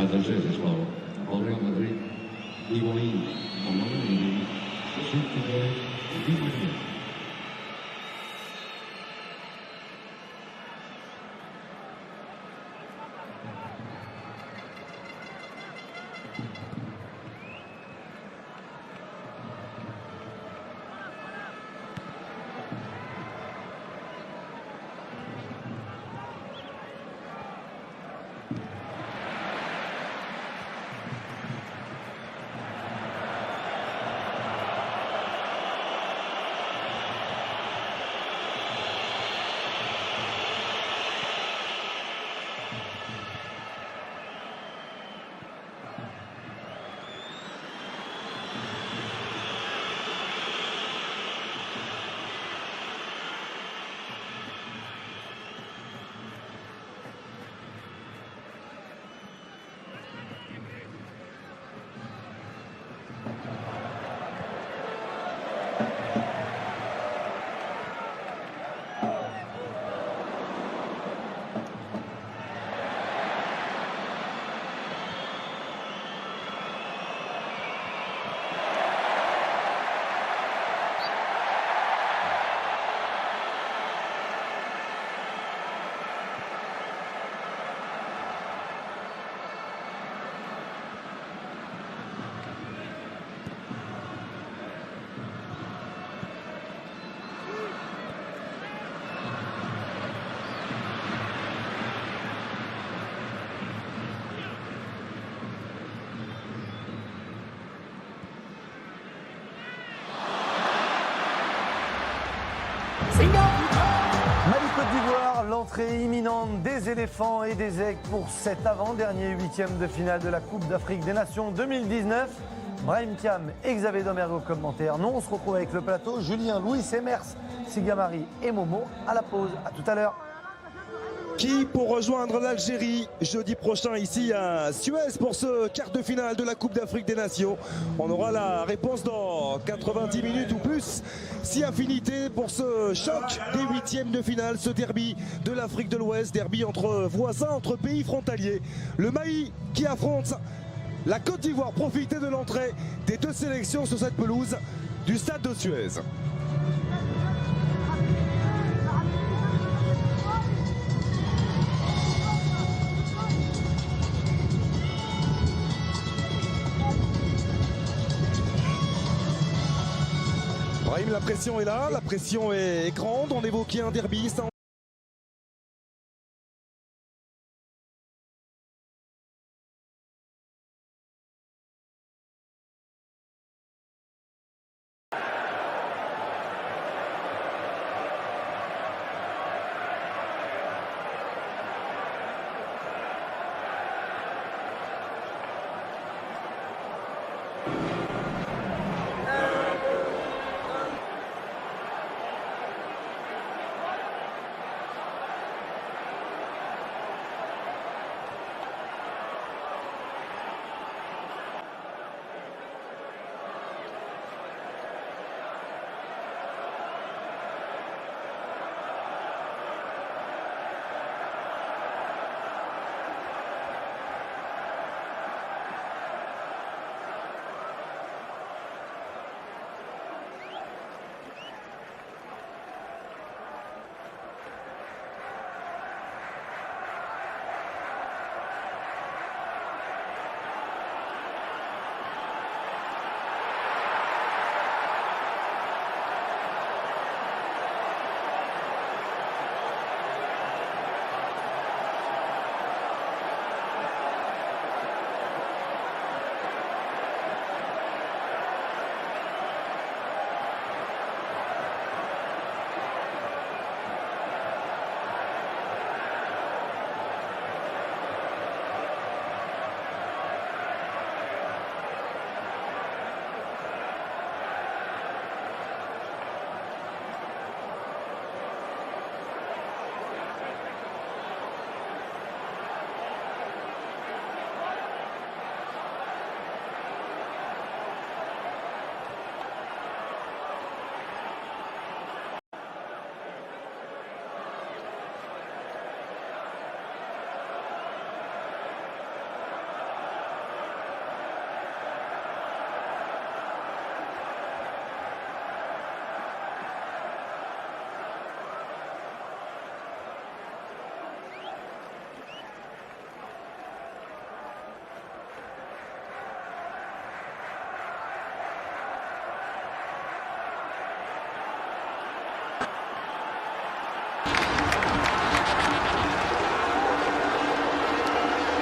tercer es clau. El Real Madrid, IVOIRE, el nombre de Cote Mali Côte d'Ivoire, l'entrée imminente des éléphants et des aigles pour cet avant-dernier huitième de finale de la Coupe d'Afrique des Nations 2019. Brahim Thiam et Xavier Domergue au commentaire. Nous, on se retrouve avec le plateau. Julien, Louis, Emers, Sigamari et Momo à la pause. À tout à l'heure. Qui pour rejoindre l'Algérie jeudi prochain ici à Suez pour ce quart de finale de la Coupe d'Afrique des Nations. On aura la réponse dans 90 minutes ou plus. Si affinité pour ce choc des huitièmes de finale, ce derby de l'Afrique de l'Ouest, derby entre voisins, entre pays frontaliers. Le Mali qui affronte la Côte d'Ivoire. Profitez de l'entrée des deux sélections sur cette pelouse du stade de Suez. Brahim, la pression est là, la pression est grande. On évoquait un derby.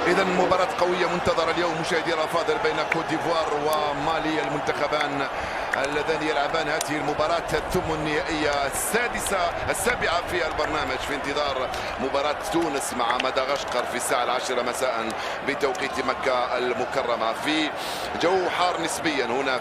إذا مباراة قوية منتظرة اليوم مشاهدي الأفاضل بين كوت ديفوار ومالي، المنتخبان اللذان يلعبان هذه المباراة الثمانيائية السابعة في البرنامج في انتظار مباراة تونس مع مدغشقر في الساعة 10 مساء بتوقيت مكة المكرمة في جو حار نسبيا هنا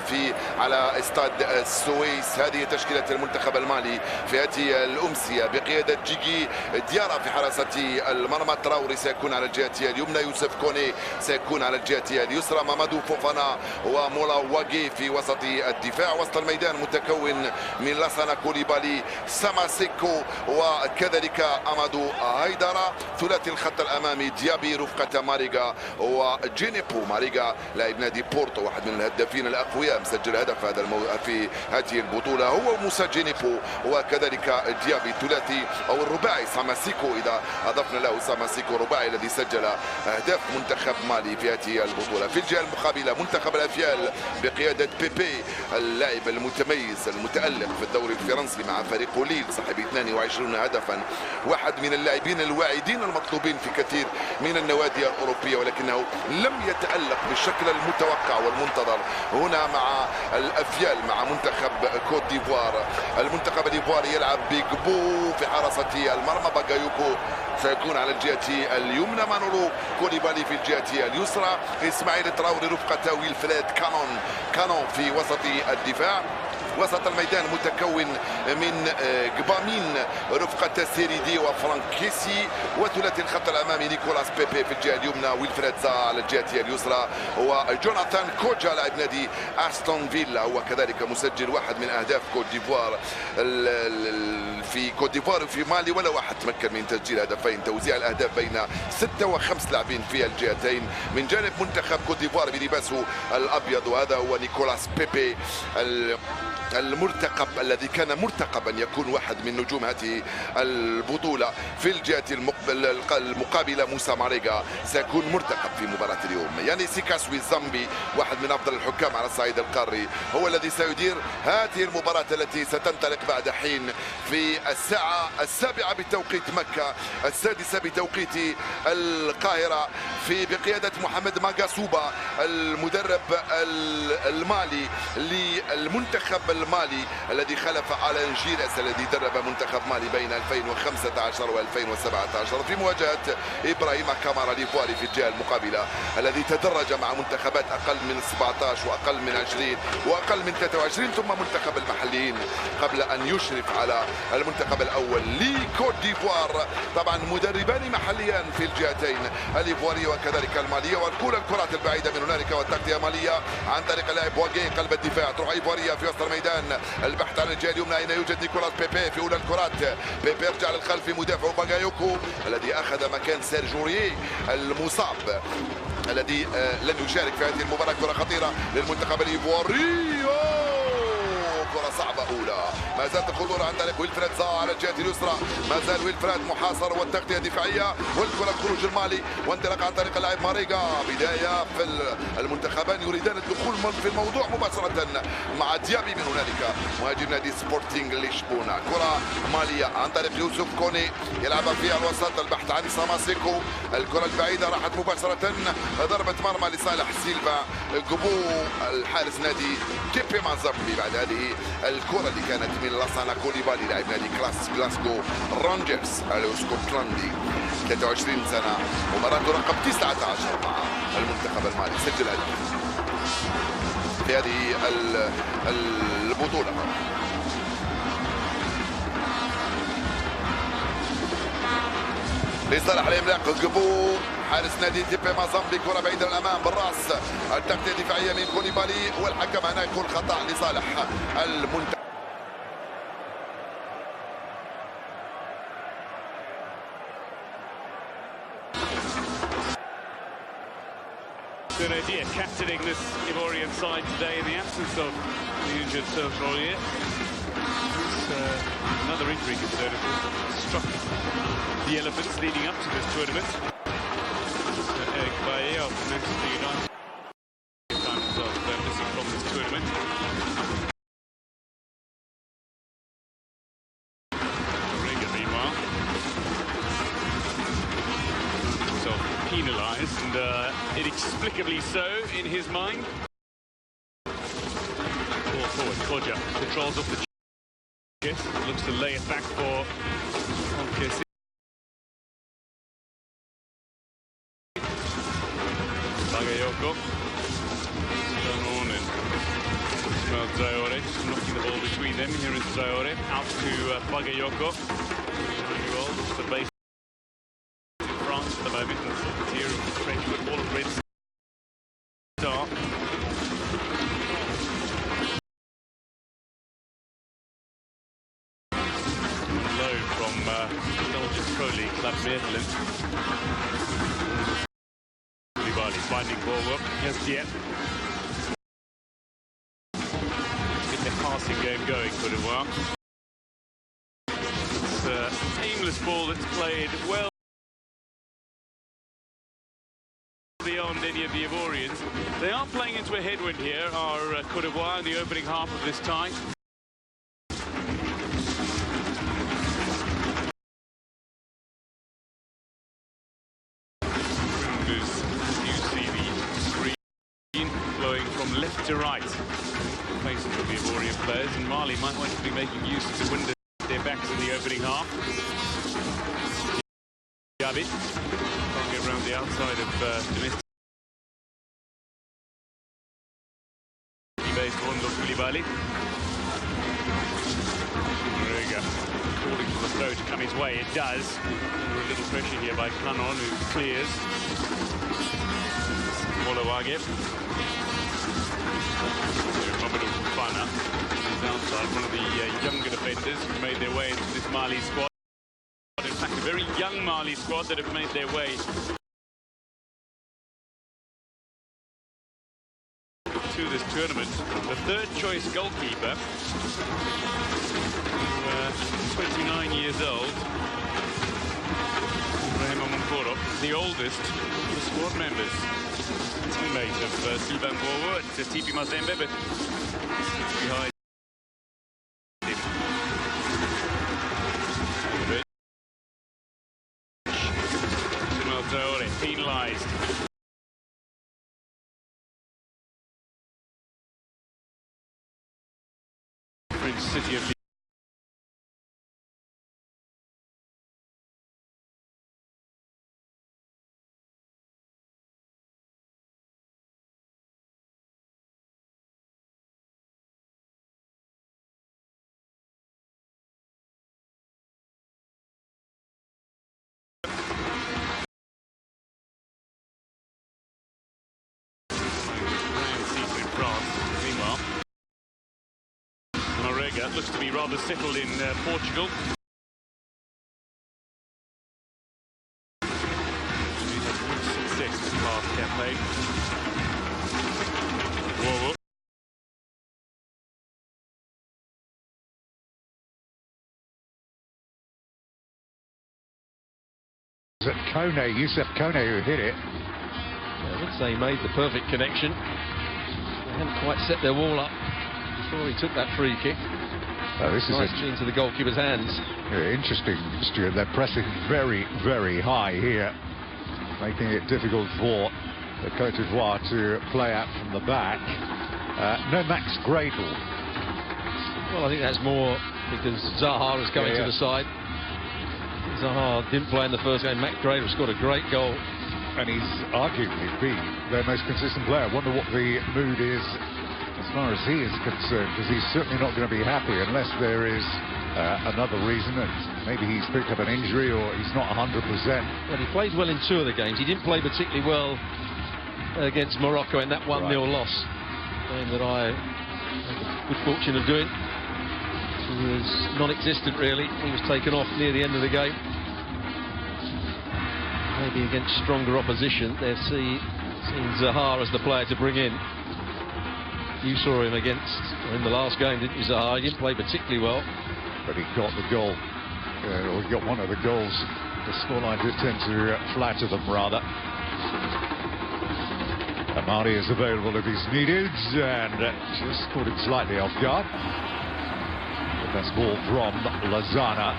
على استاد السويس. هذه تشكيلة المنتخب المالي في هذه الأمسية بقيادة جيجي ديارا في حراسة المرمى، تراوري سيكون على الجهة اليمنى، يوسف كوني سيكون على الجهة اليسرى، مامادو فوفانا ومولا واجي في وسط الدفاع. وسط الميدان متكون من لاسانا كوليبالي، ساماسيكو وكذلك امادو هايدارا. ثلاثي الخط الامامي ديابي رفقة ماريغا وجينيبو. ماريغا لاعب نادي بورتو، واحد من الهدافين الاقوياء، مسجل هدف في هذه البطولة هو موسى جينيبو، وكذلك ديابي. ثلاثي او الرباعي ساماسيكو، اذا اضفنا له ساماسيكو رباعي الذي سجل اهداف منتخب مالي في هذه البطولة. في الجهة المقابلة منتخب الافيال بقيادة بيبي، اللاعب المتميز المتألق في الدوري الفرنسي مع فريق ليل صاحب 22 هدفا، واحد من اللاعبين الواعدين المطلوبين في كثير من النوادي الأوروبية، ولكنه لم يتألق بالشكل المتوقع والمنتظر هنا مع الأفيال مع منتخب كوت ديفوار. المنتخب الإيفواري يلعب بجبو في حراسة المرمى، باغايوكو سيكون على الجهة اليمنى، مانولو كوليبالي في الجهة اليسرى، إسماعيل تراوري رفقة ويلفريد كانون في وسط الدفاع. وسط الميدان متكون من جبامين رفقة سيريدي وفرانكيسي، وثلاثي الخط الامامي نيكولاس بيبي في الجهه اليمنى، ويلفريد زا على الجهه اليسرى، وجوناثان كوجا لاعب نادي استون فيلا، هو كذلك مسجل واحد من اهداف كوت ديفوار في كوت ديفوار وفي مالي، ولا واحد تمكن من تسجيل هدفين. توزيع الاهداف بين 6 و5 لاعبين في الجهتين. من جانب منتخب كوت ديفوار بلباسه الابيض، وهذا هو نيكولاس بيبي المرتقب الذي كان مرتقبا يكون واحد من نجوم هذه البطولة. في الجهة المقابلة موسى ماريغا سيكون مرتقب في مباراة اليوم. يعني سيكاسوي زامبي، واحد من أفضل الحكام على الصعيد القاري، هو الذي سيدير هذه المباراة التي ستنطلق بعد حين في الساعة 7 بتوقيت مكة، 6 بتوقيت القاهرة، في بقيادة محمد ماغاسوبا المدرب المالي للمنتخب المالي الذي خلف على جيرس الذي درب منتخب مالي بين 2015 و2017 في مواجهة إبراهيم كامارا الإيفواري في الجهة المقابلة الذي تدرج مع منتخبات أقل من 17 وأقل من 20 وأقل من 23 ثم منتخب المحليين قبل أن يشرف على المنتخب الأول لكوت ديفوار. طبعا مدربان محليان في الجهتين الإيفوارية وكذلك المالية، والكرات البعيدة من هنالك والتغطية مالية عن طريق اللاعب واجي قلب الدفاع، تروح إيفوارية في وسط الميدان، البحث عن الجهه اليمنى اين يوجد نيكولاس بيبي في اولى الكرات. بيبي يرجع للخلف مدافع باغايوكو الذي اخذ مكان سيرجوري المصاب الذي لن يشارك في هذه المباراه. كره خطيره للمنتخب الايفواري، كرة صعبة أولى، ما زالت الخطورة عن طريق ويلفريد زا على الجهة اليسرى، ما زال ويلفريد محاصر والتغطية دفاعية، والكرة خروج المالي وانطلاق عن طريق اللاعب ماريغا. بداية في المنتخبان يريدان الدخول في الموضوع مباشرة مع ديابي من هنالك مهاجم نادي سبورتينغ لشبونة. كرة مالية عن طريق يوسف كوني يلعبها في الوسط، البحث عن ساماسيكو، الكرة البعيدة راحت مباشرة، ضربة مرمى لصالح سيلفا جبو الحارس نادي تيبي مازامبي بعد هذه الكرة اللي كانت من لاسانا كوليبالي لاعب نادي كلاسكو رانجرز الاسكتلندي 23 سنة، ومراته رقم 19 مع المنتخب المالي، سجل هدف في هذه البطولة. لصالح العملاق جبو حارس نادي تيبي مازامبي، كرة بعيدة الأمام بالراس، التغطية الدفاعية من كوليبالي، والحكم هنا يكون خطأ لصالح المنتخب. Good idea, captaining this Ivorian side today in the absence of the injured Serge Aurier. Another injury concern, of course, struck the elements leading up to this tournament. Eric Bailly of Manchester United found himself missing from this tournament. Riga, meanwhile, himself penalised and inexplicably so in his mind. Ball forward, Kodja controls off the chest, looks to lay it back for Onkesi. Bagayoko, Stone and Ismail Traore, just knocking the ball between them. Here is Traore, out to Bagayoko. 9-year-old, looks the base in France at the moment. It's here of French football, red star. Low from Belgian Pro League club Netherlands. Finding ball up. Yes, yeah. Get the passing game going, Cote d'Ivoire. It's an aimless ball that's played well beyond any of the Ivorians. They are playing into a headwind here, are Cote d'Ivoire in the opening half of this tie. From left to right, faces of the Ivorian players, and Mali might want to be making use of the window their backs in the opening half. Gabi can't get around the outside of domestic based Rondo Koulibaly. Marega calling for the throw to come his way. It does. Under a little pressure here by Canon, who clears. Molawage. Mamadou Fofana is outside, one of the younger defenders who made their way into this Mali squad. In fact, a very young Mali squad that have made their way to this tournament. The third choice goalkeeper, 29 years old, Ibrahima Monkoro, the oldest of the squad members. Teammate of Sylvain Bourwood, Tipi Mazembe, but behind him. Ismail Traore penalised. French city of Marega looks to be rather settled in Portugal. He's had good success this last campaign. Whoa. Youssef Kone who hit it. I would say he made the perfect connection. They hadn't quite set their wall up before he took that free kick. This is nicely into the goalkeeper's hands. Interesting, Stuart. They're pressing very, very high here, making it difficult for the Cote d'Ivoire to play out from the back. No Max Gradle. Well, I think that's more because Zaha is coming to the side. Zaha didn't play in the first game. Max Gradle scored a great goal. And he's arguably been their most consistent player. I wonder what the mood is as far as he is concerned, because he's certainly not going to be happy unless there is another reason, and maybe he's picked up an injury or he's not 100%. Well, he played well in 2 of the games. He didn't play particularly well against Morocco in that 1-0 loss. A game that I had the good fortune of doing. He was non-existent, really. He was taken off near the end of the game. Maybe against stronger opposition, they've seen Zaha as the player to bring in. You saw him in the last game, didn't you, Zaha? He didn't play particularly well. But he got the goal, or he got one of the goals. The scoreline did tend to flatter them, rather. Amadi is available if he's needed, and just caught him slightly off guard. The best ball from Lozana.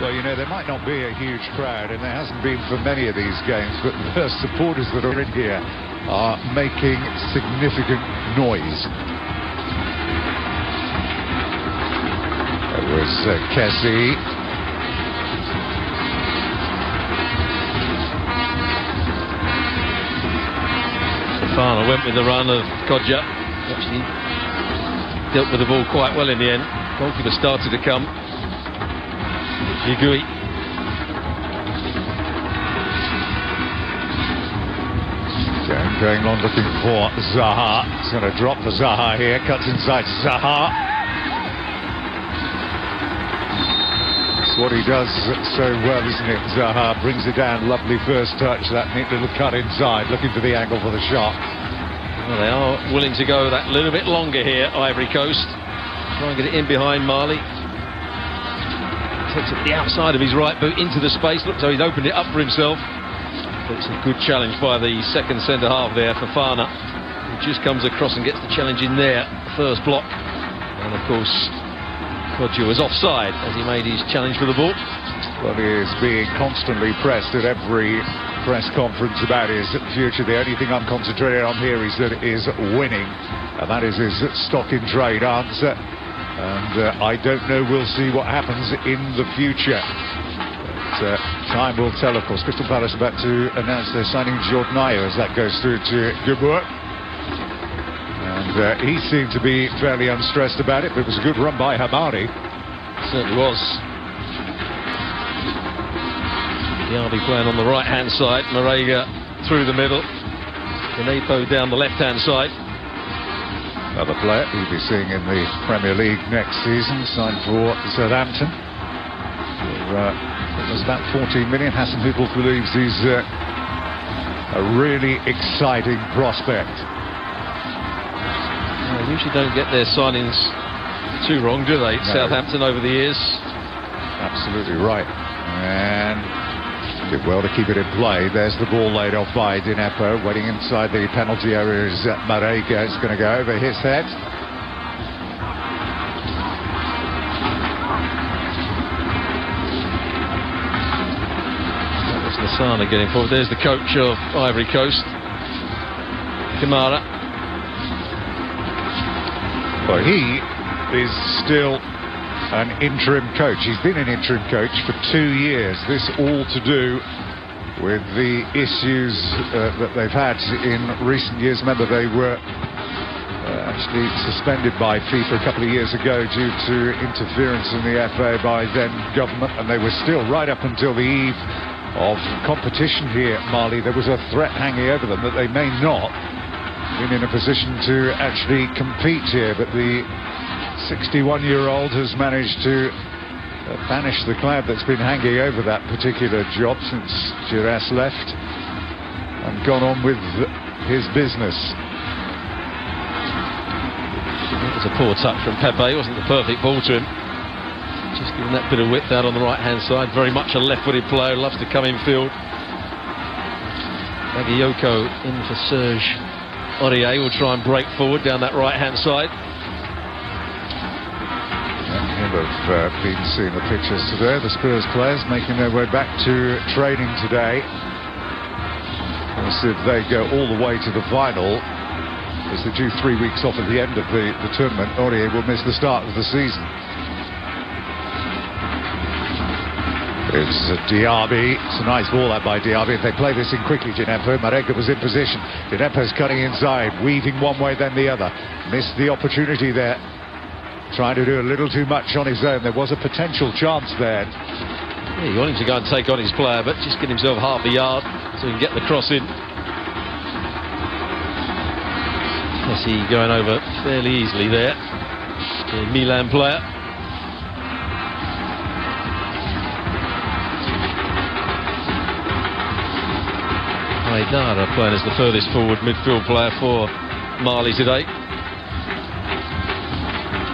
Well, you know, there might not be a huge crowd, and there hasn't been for many of these games, but the supporters that are in here are making significant noise. It was Kessie. Fafana went with the run of Kodja. Actually dealt with the ball quite well in the end. Goalkeeper started to come. Yigui. Going on looking for Zaha. He's going to drop for Zaha here. Cuts inside Zaha. That's what he does so well, isn't it? Zaha brings it down. Lovely first touch. That neat little cut inside. Looking for the angle for the shot. Well, they are willing to go that little bit longer here, Ivory Coast. Try and get it in behind Mali. Takes it the outside of his right boot into the space. Looks like he's opened it up for himself. But it's a good challenge by the second centre-half there, Fafana, who just comes across and gets the challenge in there, first block. And, of course, Kodja was offside as he made his challenge for the ball. Well, he is being constantly pressed at every press conference about his future. The only thing I'm concentrating on here is that is winning. And that is his stock-in-trade answer. And I don't know, we'll see what happens in the future. But time will tell, of course. Crystal Palace about to announce their signing Jordan Ayew as that goes through to Dubois. And he seemed to be fairly unstressed about it, but it was a good run by Hamari. Certainly was. Diaby playing on the right-hand side. Marega through the middle. Canepo down the left-hand side. Another player you'll be seeing in the Premier League next season, signed for Southampton. It was about 14 million. Hassan Hüttl believes he's a really exciting prospect. They usually don't get their signings too wrong, do they? No. Southampton over the years. Absolutely right. And did well to keep it in play. There's the ball laid off by Dinepo. Waiting inside the penalty area is Marega. It's going to go over his head. That was Lasana getting forward. There's the coach of Ivory Coast, Kamara. Well, he is still an interim coach. He's been an interim coach for 2 years. This all to do with the issues that they've had in recent years. Remember, they were actually suspended by FIFA a couple of years ago due to interference in the FA by then government, and they were still right up until the eve of competition here at Mali. There was a threat hanging over them that they may not be in a position to actually compete here, but the 61-year-old has managed to banish the cloud that's been hanging over that particular job since Giras left and gone on with his business. It was a poor touch from Pepe. It wasn't the perfect ball to him. Just giving that bit of width out on the right-hand side. Very much a left-footed player, loves to come in field. Bagayoko in for Serge Aurier, will try and break forward down that right-hand side. Have been seeing the pictures today. The Spurs players making their way back to training today. As if they go all the way to the final, as they're due 3 weeks off at the end of the tournament, Aurier will miss the start of the season. It's Diaby. It's a nice ball out by Diaby. If they play this in quickly, Dinepo. Marega was in position. Dinepo's cutting inside, weaving one way then the other. Missed the opportunity there. Trying to do a little too much on his own. There was a potential chance there. Yeah, you want him to go and take on his player, but just get himself half a yard so he can get the cross in. Messi going over fairly easily there. The Milan player. Haidara playing as the furthest forward midfield player for Mali today.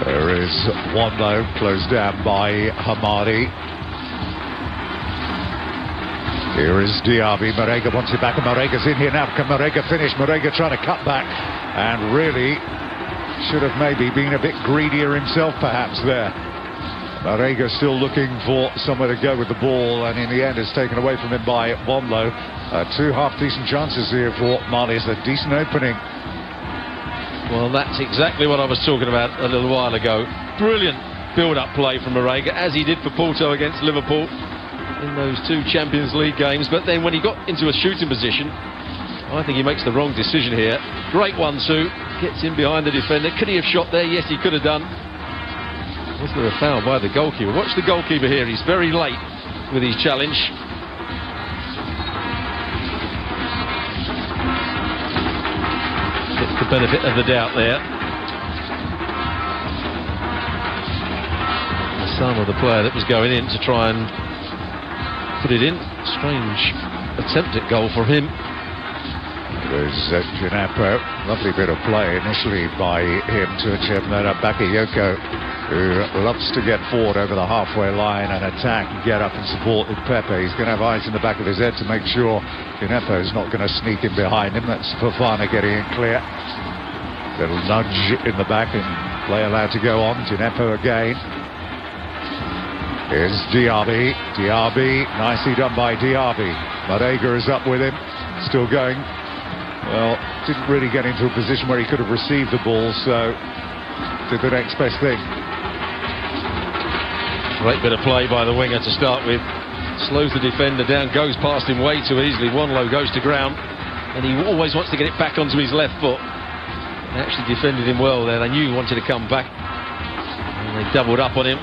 There is one though, closed down by Hamadi. Here is Diaby. Marega wants it back, and Marega's in here now. Can Marega finish? Marega trying to cut back, and really should have maybe been a bit greedier himself perhaps there. Marega still looking for somewhere to go with the ball, and in the end it's taken away from him by Bonlo. Two half-decent chances here for Mali. It's a decent opening. Well, that's exactly what I was talking about a little while ago. Brilliant build-up play from Marega, as he did for Porto against Liverpool in those two Champions League games. But then when he got into a shooting position, I think he makes the wrong decision here. Great 1-2, gets in behind the defender. Could he have shot there? Yes, he could have done. Was there a foul by the goalkeeper? Watch the goalkeeper here. He's very late with his challenge. Gets the benefit of the doubt there. Some of the player that was going in to try and put it in. Strange attempt at goal for him. There's Gineppo. Lovely bit of play initially by him to Bakayoko, who loves to get forward over the halfway line and attack and get up and support with Pepe. He's going to have eyes in the back of his head to make sure Gineppo is not going to sneak in behind him. That's Fofana getting in clear. Little nudge in the back and play allowed to go on. Gineppo again. Here's Diaby. Diaby, nicely done by Diaby. Marega is up with him, still going. Well, didn't really get into a position where he could have received the ball, so did the next best thing. Great bit of play by the winger to start with. Slows the defender down, goes past him way too easily. Wanlo goes to ground, and he always wants to get it back onto his left foot. They actually defended him well there. They knew he wanted to come back, and they doubled up on him.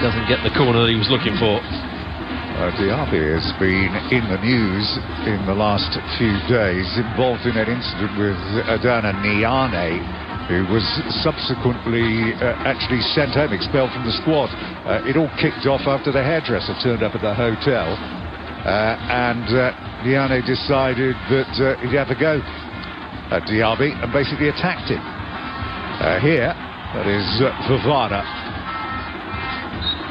Doesn't get the corner that he was looking for. Diaby has been in the news in the last few days, involved in an incident with Adana Niane, who was subsequently actually sent home, expelled from the squad. It all kicked off after the hairdresser turned up at the hotel, and Niane decided that he'd have a go at Diaby and basically attacked him. Here, that is Fofana.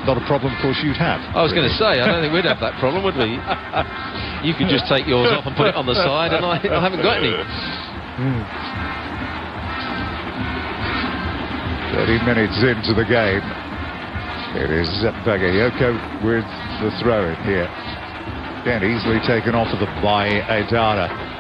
Not a problem, of course, you'd have. I was going to say, I don't think we'd have that problem, would we? You could just take yours off and put it on the side, and I haven't got any. 30 minutes into the game. It is Bakayoko with the throw-in here. Again, easily taken off of the by Adana.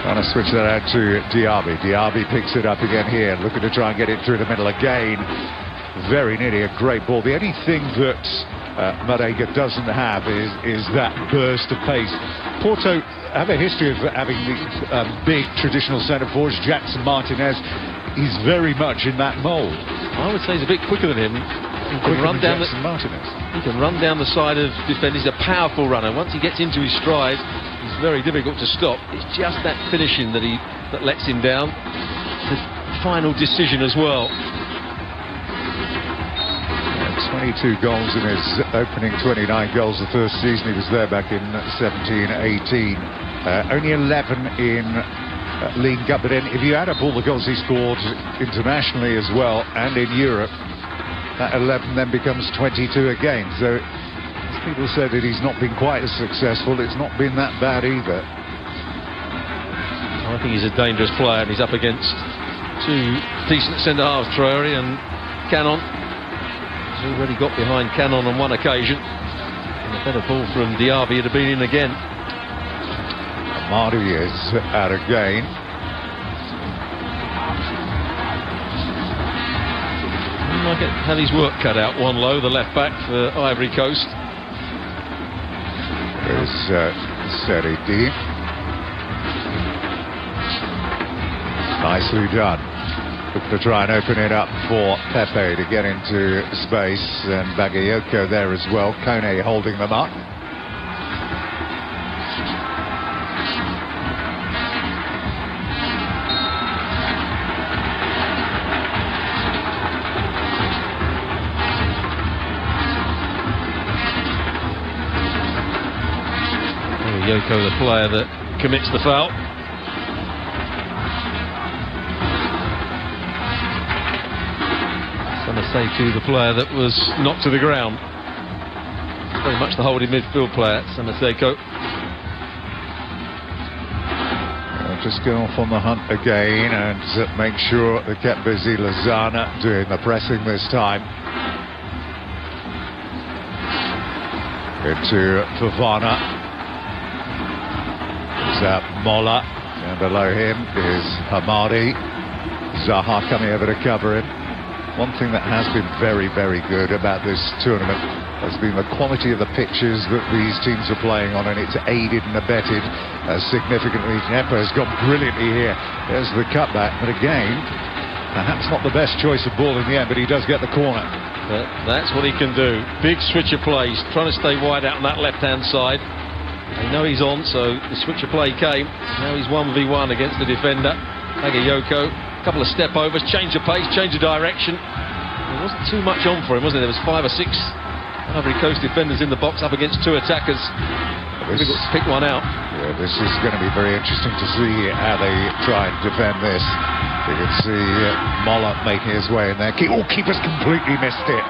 Trying to switch that out to Diaby. Diaby picks it up again here, looking to try and get it through the middle again. Very nearly a great ball. The only thing that Marega doesn't have is that burst of pace. Porto have a history of having the big traditional centre forwards. Jackson Martinez is very much in that mould. I would say he's a bit quicker than him. He can run down the side of defenders. He's a powerful runner. Once he gets into his stride, he's very difficult to stop. It's just that finishing that lets him down. The final decision as well. 22 goals in his opening 29 goals the first season he was there back in 17-18. Only 11 in League Cup, but then if you add up all the goals he scored internationally as well and in Europe, that 11 then becomes 22 again. So as people said that he's not been quite as successful, it's not been that bad either. I think he's a dangerous player, and he's up against two decent centre-halves, Traore and Cannon. He's already got behind Cannon on one occasion, and a better ball from Diaby would have been in again. Amadi is out again. He might have his work cut out. Wanlo, the left back for Ivory Coast. There's Seredi. Nicely done. Look to try and open it up for Pepe to get into space, and Bakayoko there as well. Kone holding them up. Yoko, the player that commits the foul. Samaseku, the player that was knocked to the ground. Very much the holding midfield player, Samaseku. Just go off on the hunt again and make sure they kept busy. Lozana doing the pressing this time. Into Fofana. Mola, and below him is Hamadi. Zaha coming over to cover him. One thing that has been very, very good about this tournament has been the quality of the pitches that these teams are playing on, and it's aided and abetted significantly. Nepa has gone brilliantly here. There's the cutback, but again, perhaps not the best choice of ball in the end, but he does get the corner. That's what he can do. Big switch of plays, trying to stay wide out on that left-hand side. They know he's on, so the switch of play came. Now he's 1v1 against the defender. Bagayoko, a couple of step overs, change of pace, change of direction. There wasn't too much on for him, was there? There was 5 or 6 Ivory Coast defenders in the box up against 2 attackers. Difficult to pick one out. Yeah, this is going to be very interesting to see how they try and defend this. You can see Mola making his way in there. Keeper's completely missed it.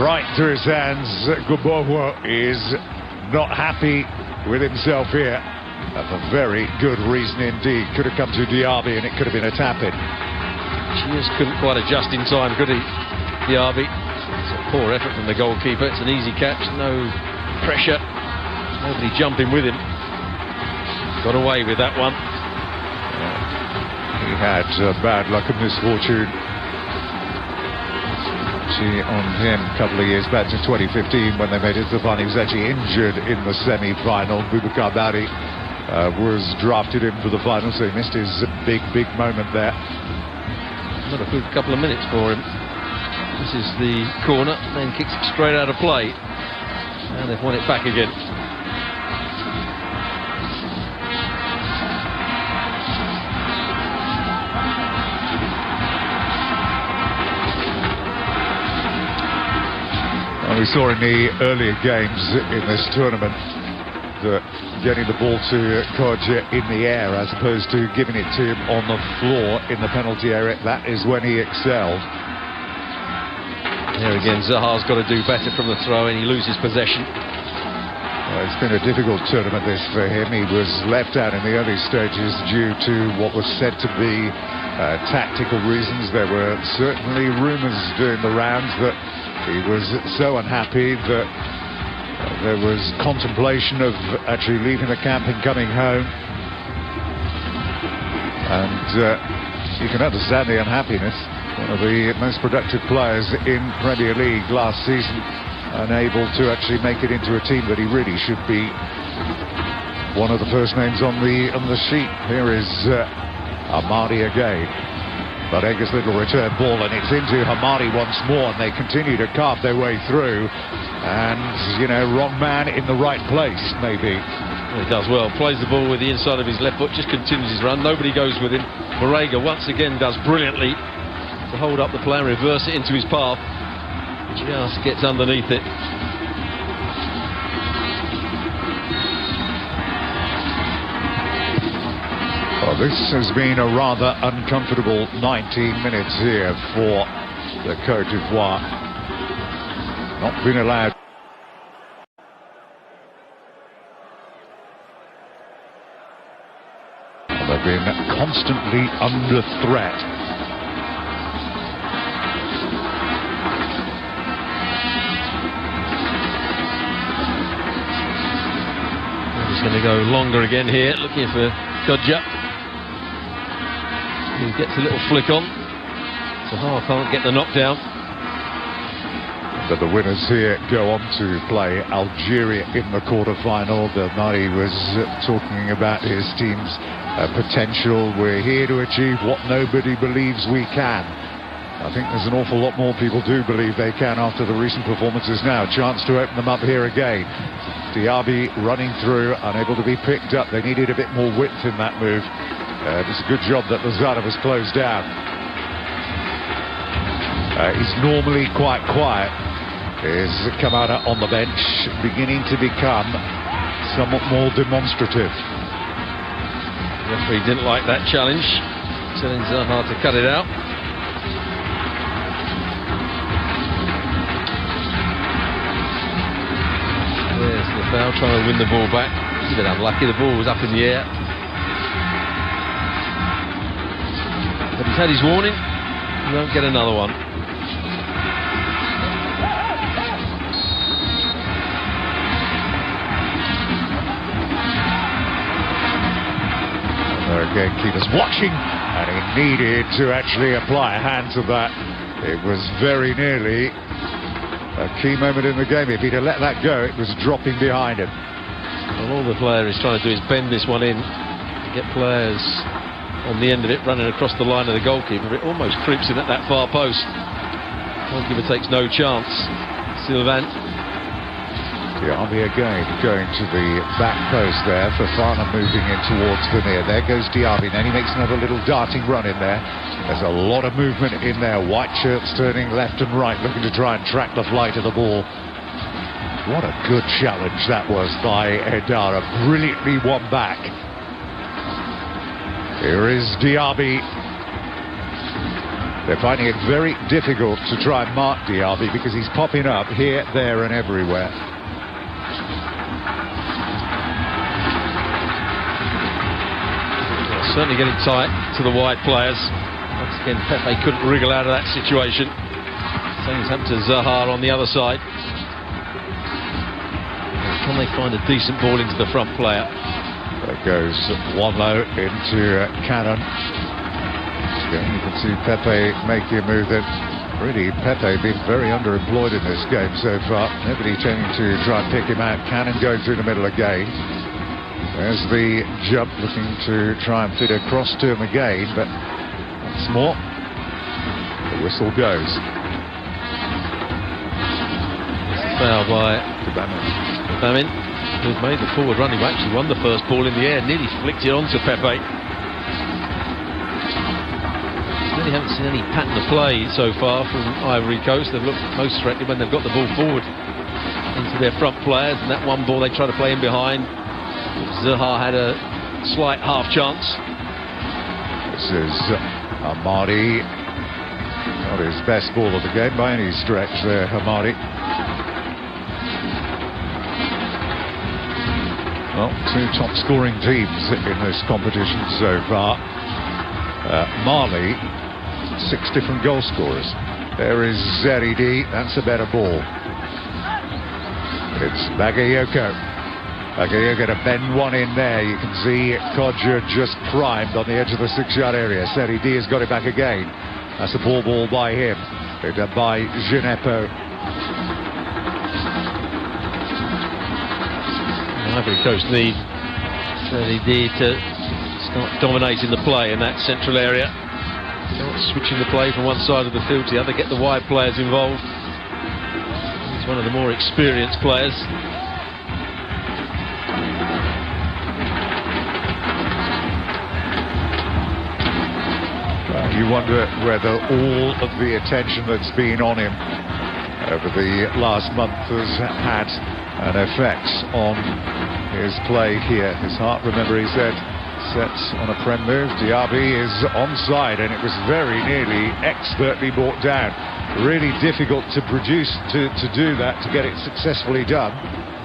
Right through his hands. Gubowo is not happy with himself here, and for very good reason indeed. Could have come to Diaby and it could have been a tap-in. She just couldn't quite adjust in time, could he, Diaby? It's a poor effort from the goalkeeper. It's an easy catch, no pressure, nobody jumping with him. Got away with that one. He had bad luck and misfortune on him a couple of years back to 2015 when they made it to the final. He was actually injured in the semi-final. Boubacar Bari was drafted in for the final, so he missed his big moment there. Not a good couple of minutes for him. This is the corner, then kicks it straight out of play, and they've won it back again. We saw in the earlier games in this tournament that getting the ball to Kodja in the air as opposed to giving it to him on the floor in the penalty area, that is when he excelled. Here again, Zaha's got to do better from the throw and he loses possession. Well, it's been a difficult tournament this for him. He was left out in the early stages due to what was said to be tactical reasons. There were certainly rumours doing the rounds that he was so unhappy that there was contemplation of actually leaving the camp and coming home. And you can understand the unhappiness. One of the most productive players in Premier League last season, unable to actually make it into a team that he really should be one of the first names on the sheet. Here is Hamadi again. Barega's little return ball, and it's into Hamadi once more, and they continue to carve their way through. And, you know, wrong man in the right place, maybe. Well, he does well. Plays the ball with the inside of his left foot, just continues his run. Nobody goes with him. Barega once again does brilliantly to hold up the play and reverse it into his path. Just gets underneath it. Well, this has been a rather uncomfortable 19 minutes here for the Cote d'Ivoire. Not been allowed. They've been constantly under threat. He's going to go longer again here, looking for Kodja. He gets a little flick on. Zaha can't get the knockdown. But the winners here go on to play Algeria in the quarter-final. Belmadi was talking about his team's potential. We're here to achieve what nobody believes we can. I think there's an awful lot more people do believe they can after the recent performances now. Chance to open them up here again. Diaby running through, unable to be picked up. They needed a bit more width in that move. It's a good job that Lozada was closed down. He's normally quite quiet. Is Kamada on the bench, beginning to become somewhat more demonstrative. The referee didn't like that challenge, telling Zaha to cut it out. There's the foul, trying to win the ball back. He's a bit unlucky, the ball was up in the air. He's had his warning. He won't get another one. Again, keeper's watching, and he needed to actually apply a hand to that. It was very nearly a key moment in the game. If he'd have let that go, it was dropping behind him. And all the player is trying to do is bend this one in, get players on the end of it, running across the line of the goalkeeper. It almost creeps in at that far post. Goalkeeper takes no chance. Sylvain. Diaby again going to the back post there. Fofana moving in towards the near. There goes Diaby. Then he makes another little darting run in there. There's a lot of movement in there. White shirts turning left and right, looking to try and track the flight of the ball. What a good challenge that was by Edara. Brilliantly won back. Here is Diaby. They're finding it very difficult to try and mark Diaby because he's popping up here, there and everywhere. Certainly getting tight to the wide players. Once again, Pepe couldn't wriggle out of that situation. Same as happened to Zaha on the other side. Can they find a decent ball into the front player? There goes one low into Cannon. You can see Pepe making a move that really Pepe been very underemployed in this game so far. Nobody tending to try and pick him out. Cannon going through the middle again. There's the jump, looking to try and fit across to him again, but once more, the whistle goes. Foul by Bamin, who's made the forward run. He actually won the first ball in the air, nearly flicked it onto Pepe. Really haven't seen any pattern of play so far from Ivory Coast. They've looked most threatening when they've got the ball forward into their front players, and that one ball they try to play in behind. Zaha had a slight half chance. This is Hamadi. Not his best ball of the game by any stretch there, Hamadi. Well, two top scoring teams in this competition so far. Mali, 6 different goal scorers. There is Zeridi, that's a better ball. It's Bagayoko. Bagayoko to bend one in there. You can see Kodja just primed on the edge of the 6-yard area. Zeridi has got it back again. That's a ball by him. Picked up by Gineppo. Ivory Coast need Zeridi to start dominating the play in that central area. Start switching the play from one side of the field to the other, get the wide players involved. He's one of the more experienced players. You wonder whether all of the attention that's been on him over the last month has had an effect on his play here. His heart, remember, he said, sets on a prem move. Diaby is onside, and it was very nearly expertly brought down. Really difficult to produce, to do that, to get it successfully done.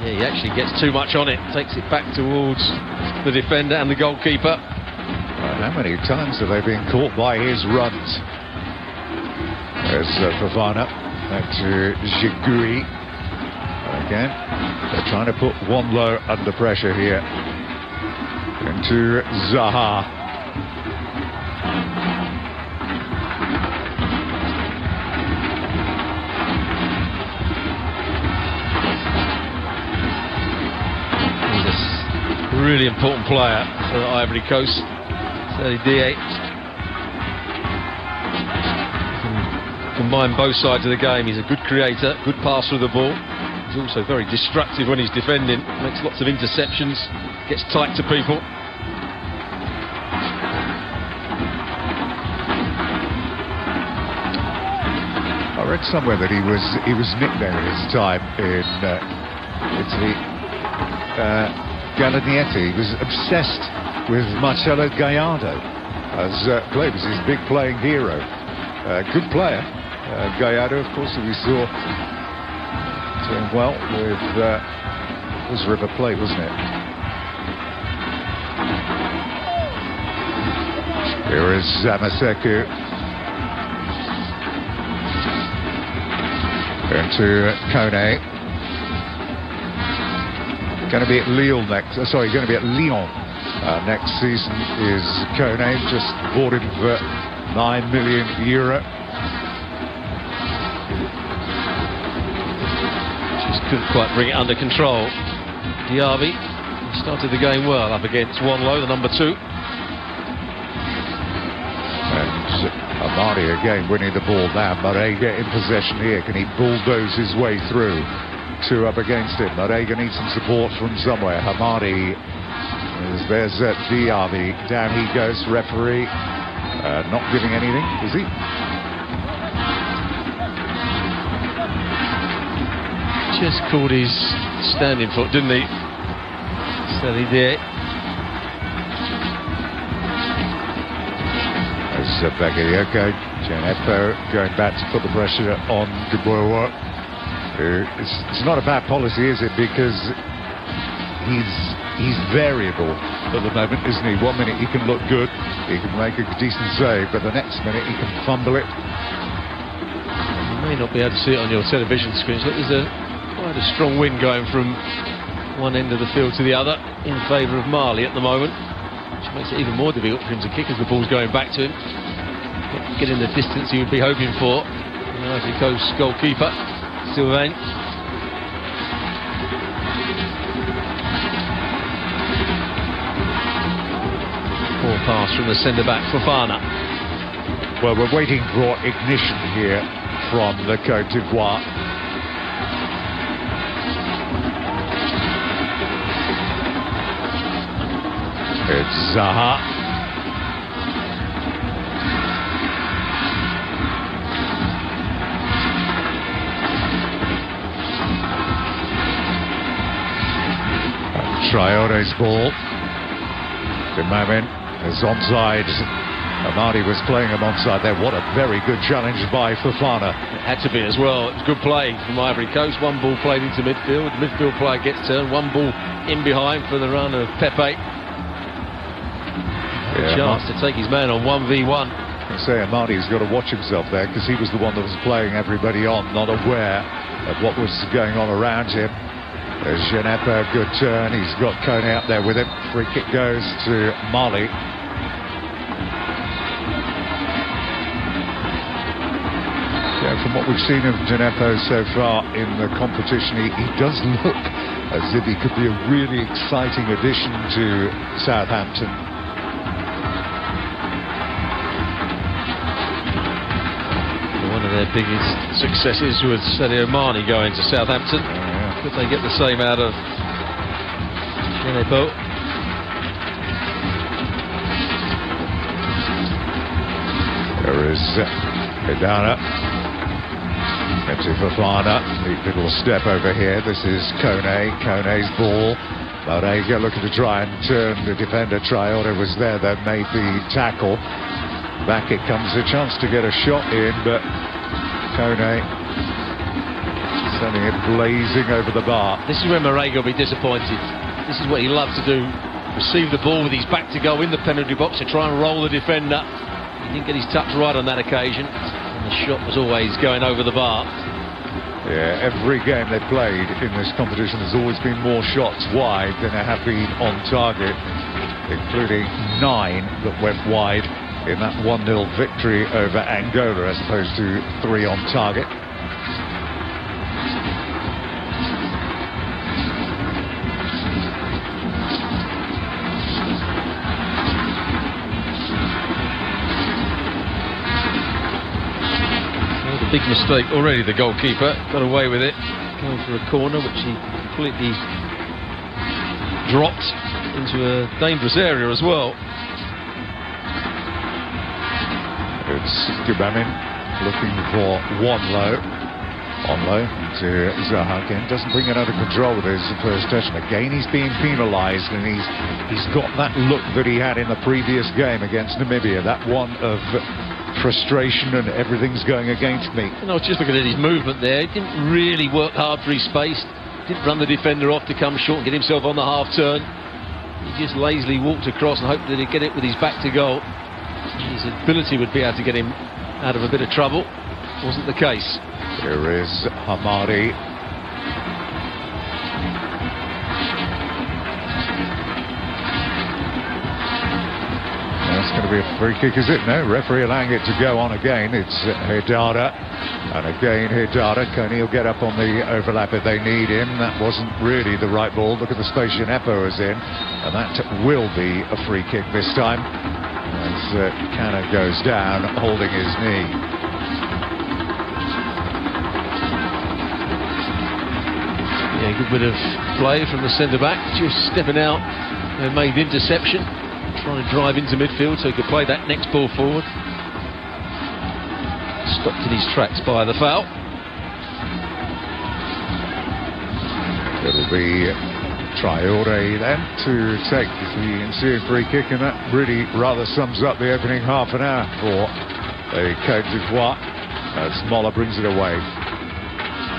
Yeah, he actually gets too much on it, takes it back towards the defender and the goalkeeper. How many times have they been caught by his runs? There's Fofana, back to Jigui. Again, they're trying to put one low under pressure here. Into Zaha. He's a really important player for Ivory Coast. Dié can combine both sides of the game. He's a good creator, good passer of the ball. He's also very destructive when he's defending, makes lots of interceptions, gets tight to people. I read somewhere that he was nicknamed at his time in Italy Gallinetti. He was obsessed with Marcelo Gallardo as played was his big playing hero. Good player. Gallardo, of course, who we saw doing well with was River Plate, wasn't it? Here is Zamaseku. Into Kone. Going to be at Lille next. Going to be at Lyon next season is Kone. Just bought him for €9 million. Just couldn't quite bring it under control. Diaby started the game well up against Wanlo, the number 2. And Amadi again winning the ball now. Marega in possession here. Can he bulldoze his way through? 2 up against him. Marega needs some support from somewhere. Hamadi. There's Diaby. Down he goes. Referee not giving anything, is he? Just caught his standing foot, didn't he? So he did. There's Bagayoko. Janetto going back to put the pressure on Dubois. It's not a bad policy, is it? Because he's variable at the moment, isn't he? 1 minute he can look good, he can make a decent save, but the next minute he can fumble it. You may not be able to see it on your television screens. Look, there's quite a strong wind going from one end of the field to the other in favour of Mali at the moment, which makes it even more difficult for him to kick as the ball's going back to him. Not getting the distance he would be hoping for. The Ivory Coast goalkeeper, Sylvain. Poor pass from the centre-back, Fofana. Well, we're waiting for ignition here from the Cote d'Ivoire. It's Zaha. Traore's ball. The moment is onside. Amadi was playing him onside there. What a very good challenge by Fofana. It had to be as well. It was good play from Ivory Coast. One ball played into midfield. The midfield player gets turned. One ball in behind for the run of Pepe. A chance to take his man on 1v1. I say Amadi's got to watch himself there, because he was the one that was playing everybody on, not aware of what was going on around him. There's Genepo, good turn. He's got Kone up there with him. Free kick goes to Mali. Yeah, from what we've seen of Genepo so far in the competition, he does look as if he could be a really exciting addition to Southampton. One of their biggest successes was Sadio Mane going to Southampton. Could they get the same out of Genepo? There is Hidana. Into Fofana. Neat little step over here. This is Kone. Kone's ball. Marega looking to try and turn the defender. Traore was there that made the tackle. Back it comes, a chance to get a shot in, but Kone sending it blazing over the bar. This is where Marega will be disappointed. This is what he loves to do. Receive the ball with his back to go in the penalty box to try and roll the defender. He didn't get his touch right on that occasion. And the shot was always going over the bar. Yeah, every game they've played in this competition has always been more shots wide than there have been on target, including 9 that went wide in that 1-0 victory over Angola, as opposed to 3 on target. Big mistake already, the goalkeeper got away with it, going for a corner which he completely dropped into a dangerous area as well. It's Gubamin looking for Wanlo. Wanlo to Zaha again, doesn't bring it under control with his first touch, and again he's being penalised, and he's got that look that he had in the previous game against Namibia, that one of frustration and everything's going against me. And I was just looking at his movement there. He didn't really work hard for his space. Didn't run the defender off to come short and get himself on the half turn. He just lazily walked across and hoped that he'd get it with his back to goal. His ability would be able to get him out of a bit of trouble. Wasn't the case. Here is Hamadi. That's going to be a free kick, is it? No, referee allowing it to go on again. It's Hidada. And again, Hidada. Coney will get up on the overlap if they need him. That wasn't really the right ball. Look at the space Gineppo is in. And that will be a free kick this time. As Canna goes down, holding his knee. Yeah, good bit of play from the centre-back. Just stepping out and made interception. Trying to drive into midfield so he could play that next ball forward. Stopped in his tracks by the foul. It'll be Traore then to take the ensuing free kick, and that really rather sums up the opening half an hour for the Cote d'Ivoire as Moller brings it away.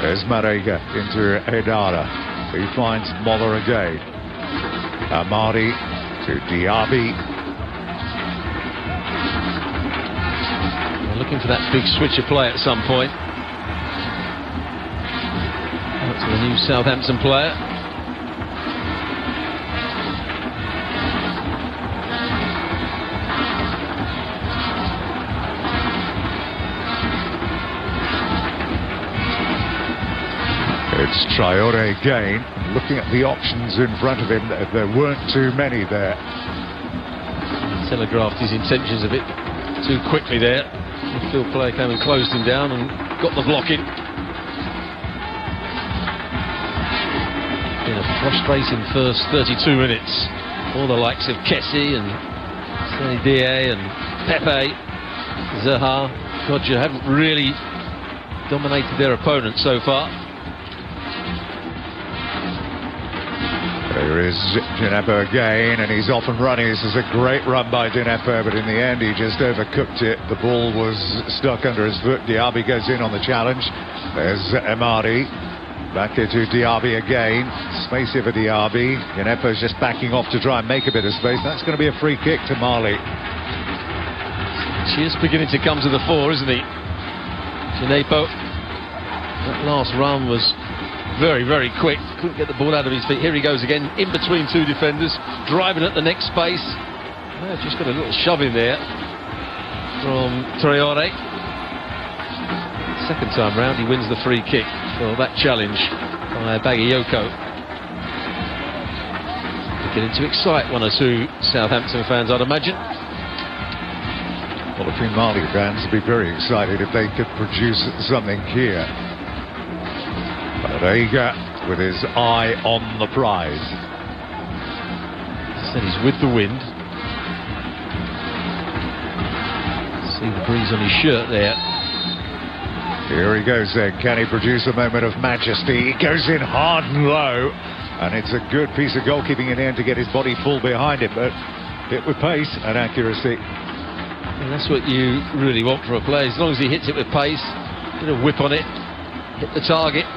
There's Marega into Hidada. He finds Moller again. Amadi to Diaby. We're looking for that big switch of play at some point. Out to the new Southampton player. It's Traore again. Looking at the options in front of him, there weren't too many there. Telegraphed his intentions a bit too quickly there. The midfield player came and closed him down and got the block in. Been a frustrating first 32 minutes. All the likes of Kessie and Sene and Pepe, Zaha, Kodja haven't really dominated their opponent so far. There is Gineppo again, and he's off and running. This is a great run by Gineppo, but in the end he just overcooked it. The ball was stuck under his foot. Diaby goes in on the challenge. There's Amadi. Back into Diaby again. Space here for Diaby. Gineppo's just backing off to try and make a bit of space. That's going to be a free kick to Mali. She is beginning to come to the fore, isn't he? Gineppo. That last run was very, very quick. Couldn't get the ball out of his feet. Here he goes again, in between two defenders, driving at the next space. Just got a little shove in there from Traore. Second time round, he wins the free kick for that challenge by Bagayoko. Beginning to excite one or two Southampton fans, I'd imagine. Well, the Queen Mali fans would be very excited if they could produce something here. Marega with his eye on the prize. Said he's with the wind. See the breeze on his shirt there. Here he goes then. Can he produce a moment of majesty? He goes in hard and low, and it's a good piece of goalkeeping in the end to get his body full behind him, but hit with pace and accuracy. And that's what you really want for a player. As long as he hits it with pace, get a whip on it, hit the target.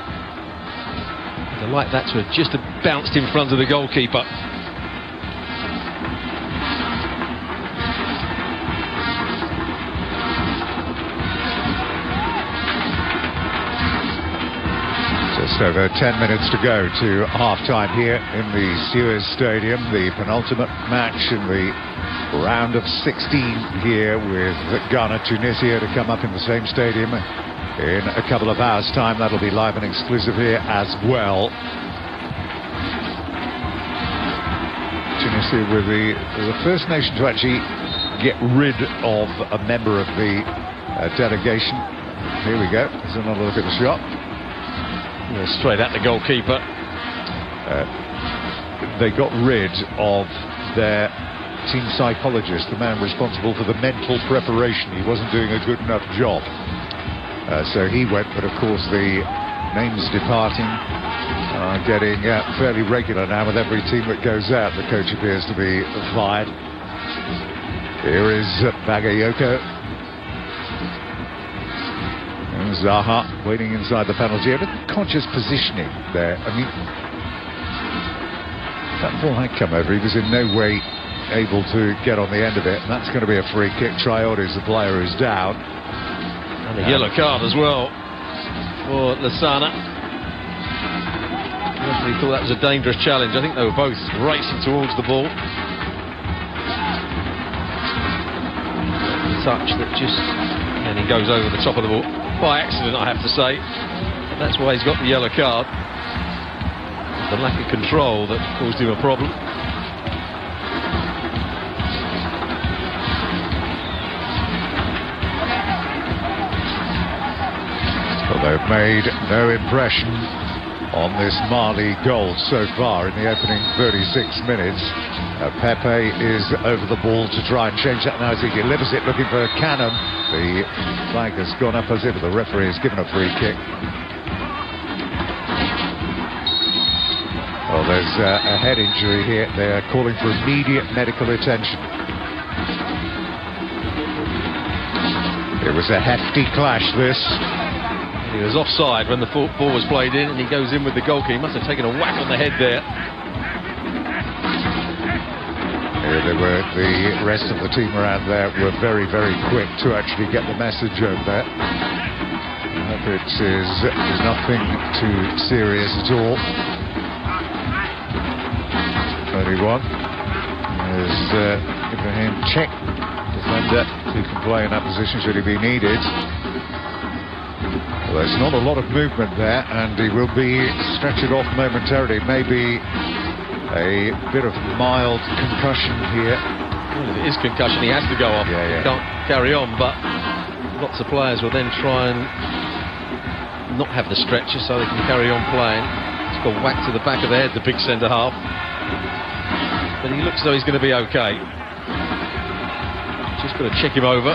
I'd like that to have just bounced in front of the goalkeeper. Just over 10 minutes to go to half-time here in the Suez Stadium, the penultimate match in the round of 16 here, with Ghana, Tunisia to come up in the same stadium in a couple of hours' time. That'll be live and exclusive here as well. Tunisia were the first nation to actually get rid of a member of the delegation. Here we go. There's another look at the shot. Yeah, straight at the goalkeeper. They got rid of their team psychologist, the man responsible for the mental preparation. He wasn't doing a good enough job. So he went, but of course the names departing are getting fairly regular now with every team that goes out. The coach appears to be fired. Here is Bagayoko. And Zaha waiting inside the penalty area. Conscious positioning there. I mean, that ball had come over. He was in no way able to get on the end of it, and that's going to be a free kick. Traore is the player who's down. And a yellow card as well for Lasana. He thought that was a dangerous challenge. I think they were both racing towards the ball. Touch that just, and he goes over the top of the ball by accident, I have to say. And that's why he's got the yellow card. The lack of control that caused him a problem. Well, they've made no impression on this Mali goal so far in the opening 36 minutes. Pepe is over the ball to try and change that now as he delivers it, looking for Cannon. The flag has gone up as if the referee has given a free kick. Well, there's a head injury here. They're calling for immediate medical attention. It was a hefty clash, this. He was offside when the ball was played in, and he goes in with the goalkeeper. He must have taken a whack on the head there. The rest of the team around there were very, very quick to actually get the message over there. I hope it is nothing too serious at all. 31 is Ibrahim Cech, defender, who can play in that position should he be needed. Well, there's not a lot of movement there, and he will be stretched off momentarily. Maybe a bit of mild concussion here. Well, if it is concussion, he has to go off. Yeah. He can't carry on, but lots of players will then try and not have the stretcher so they can carry on playing. He's got whacked to the back of the head, the big centre-half. But he looks as though he's going to be okay. Just got to check him over.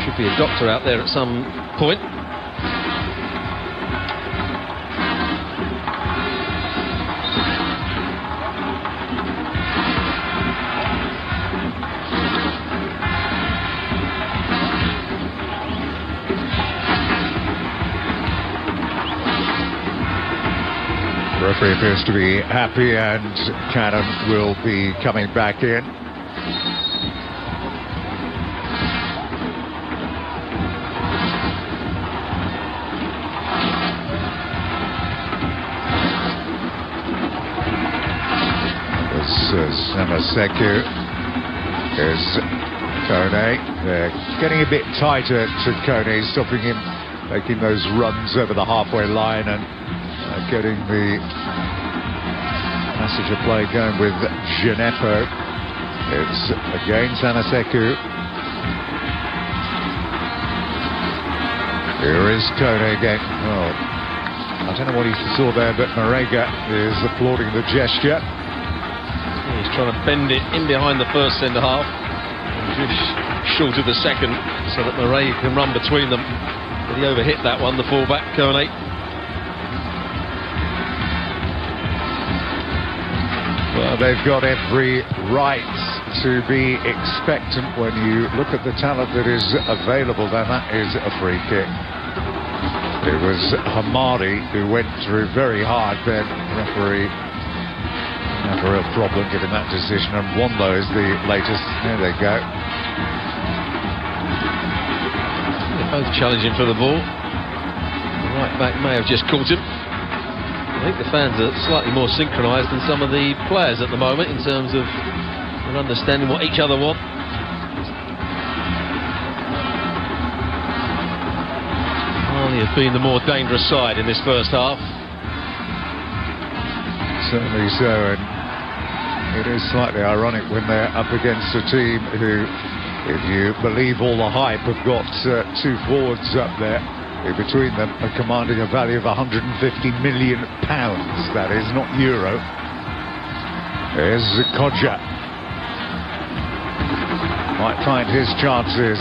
Should be a doctor out there at some point. The referee appears to be happy, and Cannon will be coming back in. Samaseku is Kone. They're getting a bit tighter to Kone, stopping him making those runs over the halfway line and getting the passage of play going with Genepo. It's again Samaseku. Here is Kone again. Well, I don't know what he saw there, but Marega is applauding the gesture. He's trying to bend it in behind the first centre-half, just short of the second, so that Murray can run between them. But he overhit that one, the fullback, Kone. Well, they've got every right to be expectant when you look at the talent that is available. Then that is a free kick. It was Hamadi who went through very hard. Then referee have a real problem given that decision, and Wando is the latest. There they go. They're both challenging for the ball. The right back may have just caught him. I think the fans are slightly more synchronised than some of the players at the moment in terms of understanding what each other want. Mali have been the more dangerous side in this first half. Certainly so, and it is slightly ironic when they're up against a team who, if you believe all the hype, have got two forwards up there who between them are commanding a value of £150 million. That is, not euro. There's Kodja. Might find his chances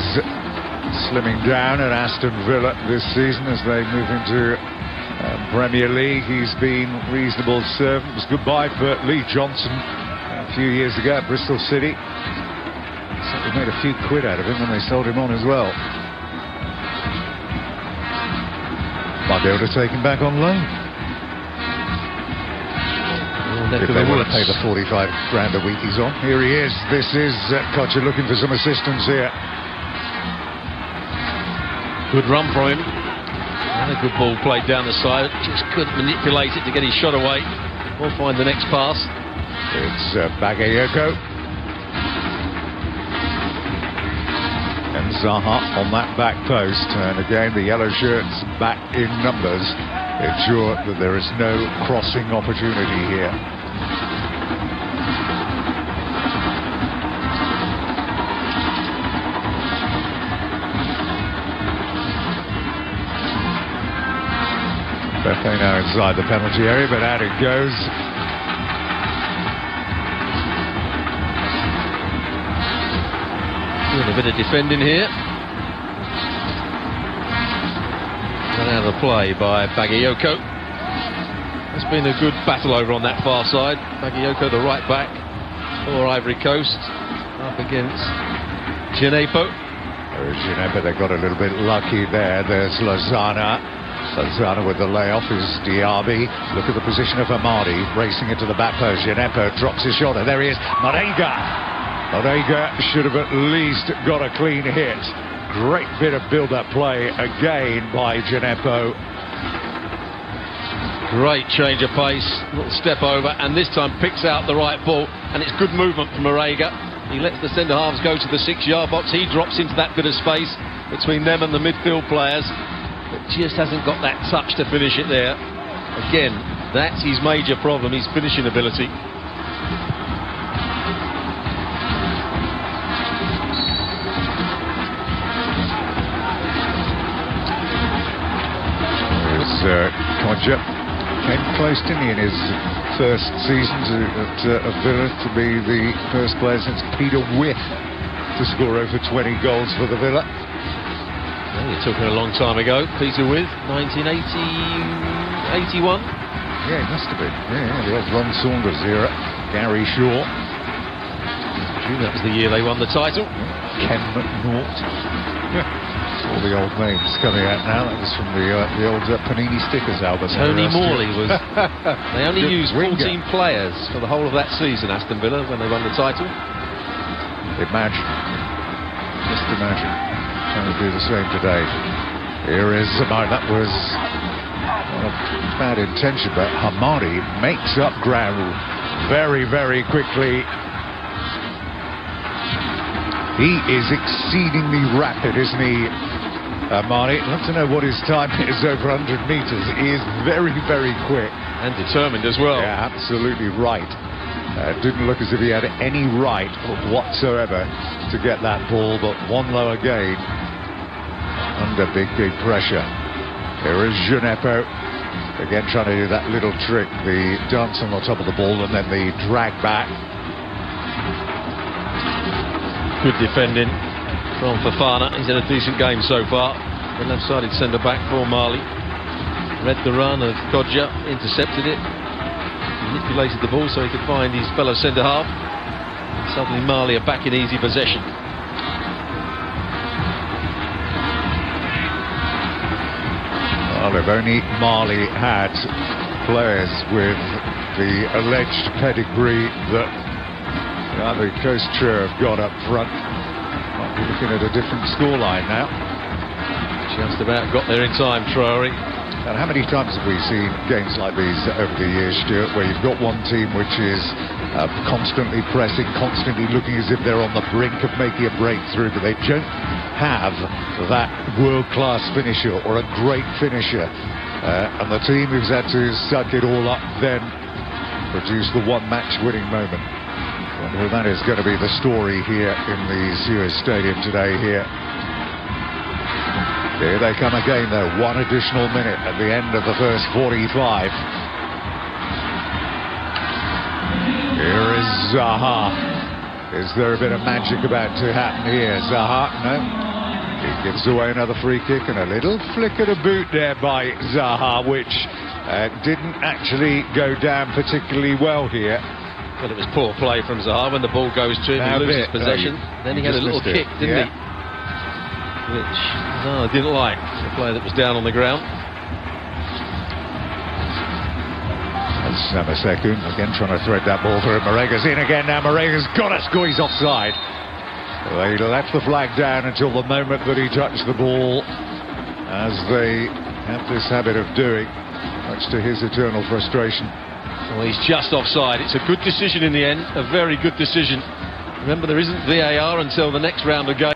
slimming down at Aston Villa this season as they move into Premier League. He's been reasonable servant. It was goodbye for Lee Johnson a few years ago at Bristol City. Certainly made a few quid out of him when they sold him on as well. Might be able to take him back on loan. Oh, neck if of they the want woods. to pay the 45 grand a week he's on. Here he is. This is Cote looking for some assistance here. Good run from him. And a good ball played down the side. Just couldn't manipulate it to get his shot away. We'll find the next pass. It's Bagayoko. And Zaha on that back post. And again, the yellow shirts back in numbers. Ensure that there is no crossing opportunity here. Pepe now inside the penalty area, but out it goes. Doing a bit of defending here. Run out of the play by Bagayoko. It's been a good battle over on that far side. Bagayoko, the right back for Ivory Coast, up against Djenepo. Djenepo, they got a little bit lucky there. There's Lozana. Lozana with the layoff is Diaby. Look at the position of Amadi, racing into the back post. Djenepo drops his shoulder. There he is, Marega. Marega should have at least got a clean hit. Great bit of build-up play again by Djenepo. Great change of pace, little step over, and this time picks out the right ball, and it's good movement from Marega. He lets the centre-halves go to the 6-yard box. He drops into that bit of space between them and the midfield players, but just hasn't got that touch to finish it there. Again, that's his major problem, his finishing ability. Kodja came close, didn't he, in his first season at Villa, to be the first player since Peter With to score over 20 goals for the Villa. Well, it took him a long time ago. Peter With, 1981. Yeah, it must have been. Yeah, the old Ron Saunders era. Gary Shaw. That was the year they won the title. Ken McNaught. All the old names coming out now. That was from the old Panini Stickers album. Tony Morley was. They only used 14 winger. players for the whole of that season, Aston Villa, when they won the title. Imagine. Just imagine. Trying to do the same today. Here is Hamadi. That was not a bad intention, but Hamadi makes up ground very, very quickly. He is exceedingly rapid, isn't he, Marnie? I'd love to know what his time is over 100 metres. He is very, very quick. And determined as well. Yeah, absolutely right. Didn't look as if he had any right whatsoever to get that ball, but one low again. Under big, big pressure. Here is Djenepo. Again, trying to do that little trick, the dance on the top of the ball and then the drag back. Good defending from Fofana. He's had a decent game so far. The left-sided centre-back for Mali. Read the run of Kodja, intercepted it, manipulated the ball so he could find his fellow centre-half. Suddenly Mali are back in easy possession. Well, if only Mali had players with the alleged pedigree that the Ivory Coast trio have got up front. Might be looking at a different scoreline now. Just about got there in time, Traore. And how many times have we seen games like these over the years, Stuart, where you've got one team which is constantly pressing, constantly looking as if they're on the brink of making a breakthrough, but they don't have that world-class finisher or a great finisher. And the team who's had to suck it all up then produce the one-match winning moment. Well, that is going to be the story here in the Suez Stadium today here. Here they come again, though. One additional minute at the end of the first 45. Here is Zaha. Is there a bit of magic about to happen here? Zaha, no. He gives away another free kick and a little flick of the boot there by Zaha, which didn't actually go down particularly well here. Well, it was poor play from Zaha. When the ball goes to him, he loses possession. Then he had a little kick, didn't he? Which Zaha didn't like. The player that was down on the ground. Samaseku again trying to thread that ball through. Morega's in again now. Morega's got to squeeze offside. They left the flag down until the moment that he touched the ball, as they have this habit of doing, much to his eternal frustration. Well, he's just offside. It's a good decision in the end, a very good decision. Remember, there isn't VAR until the next round of game.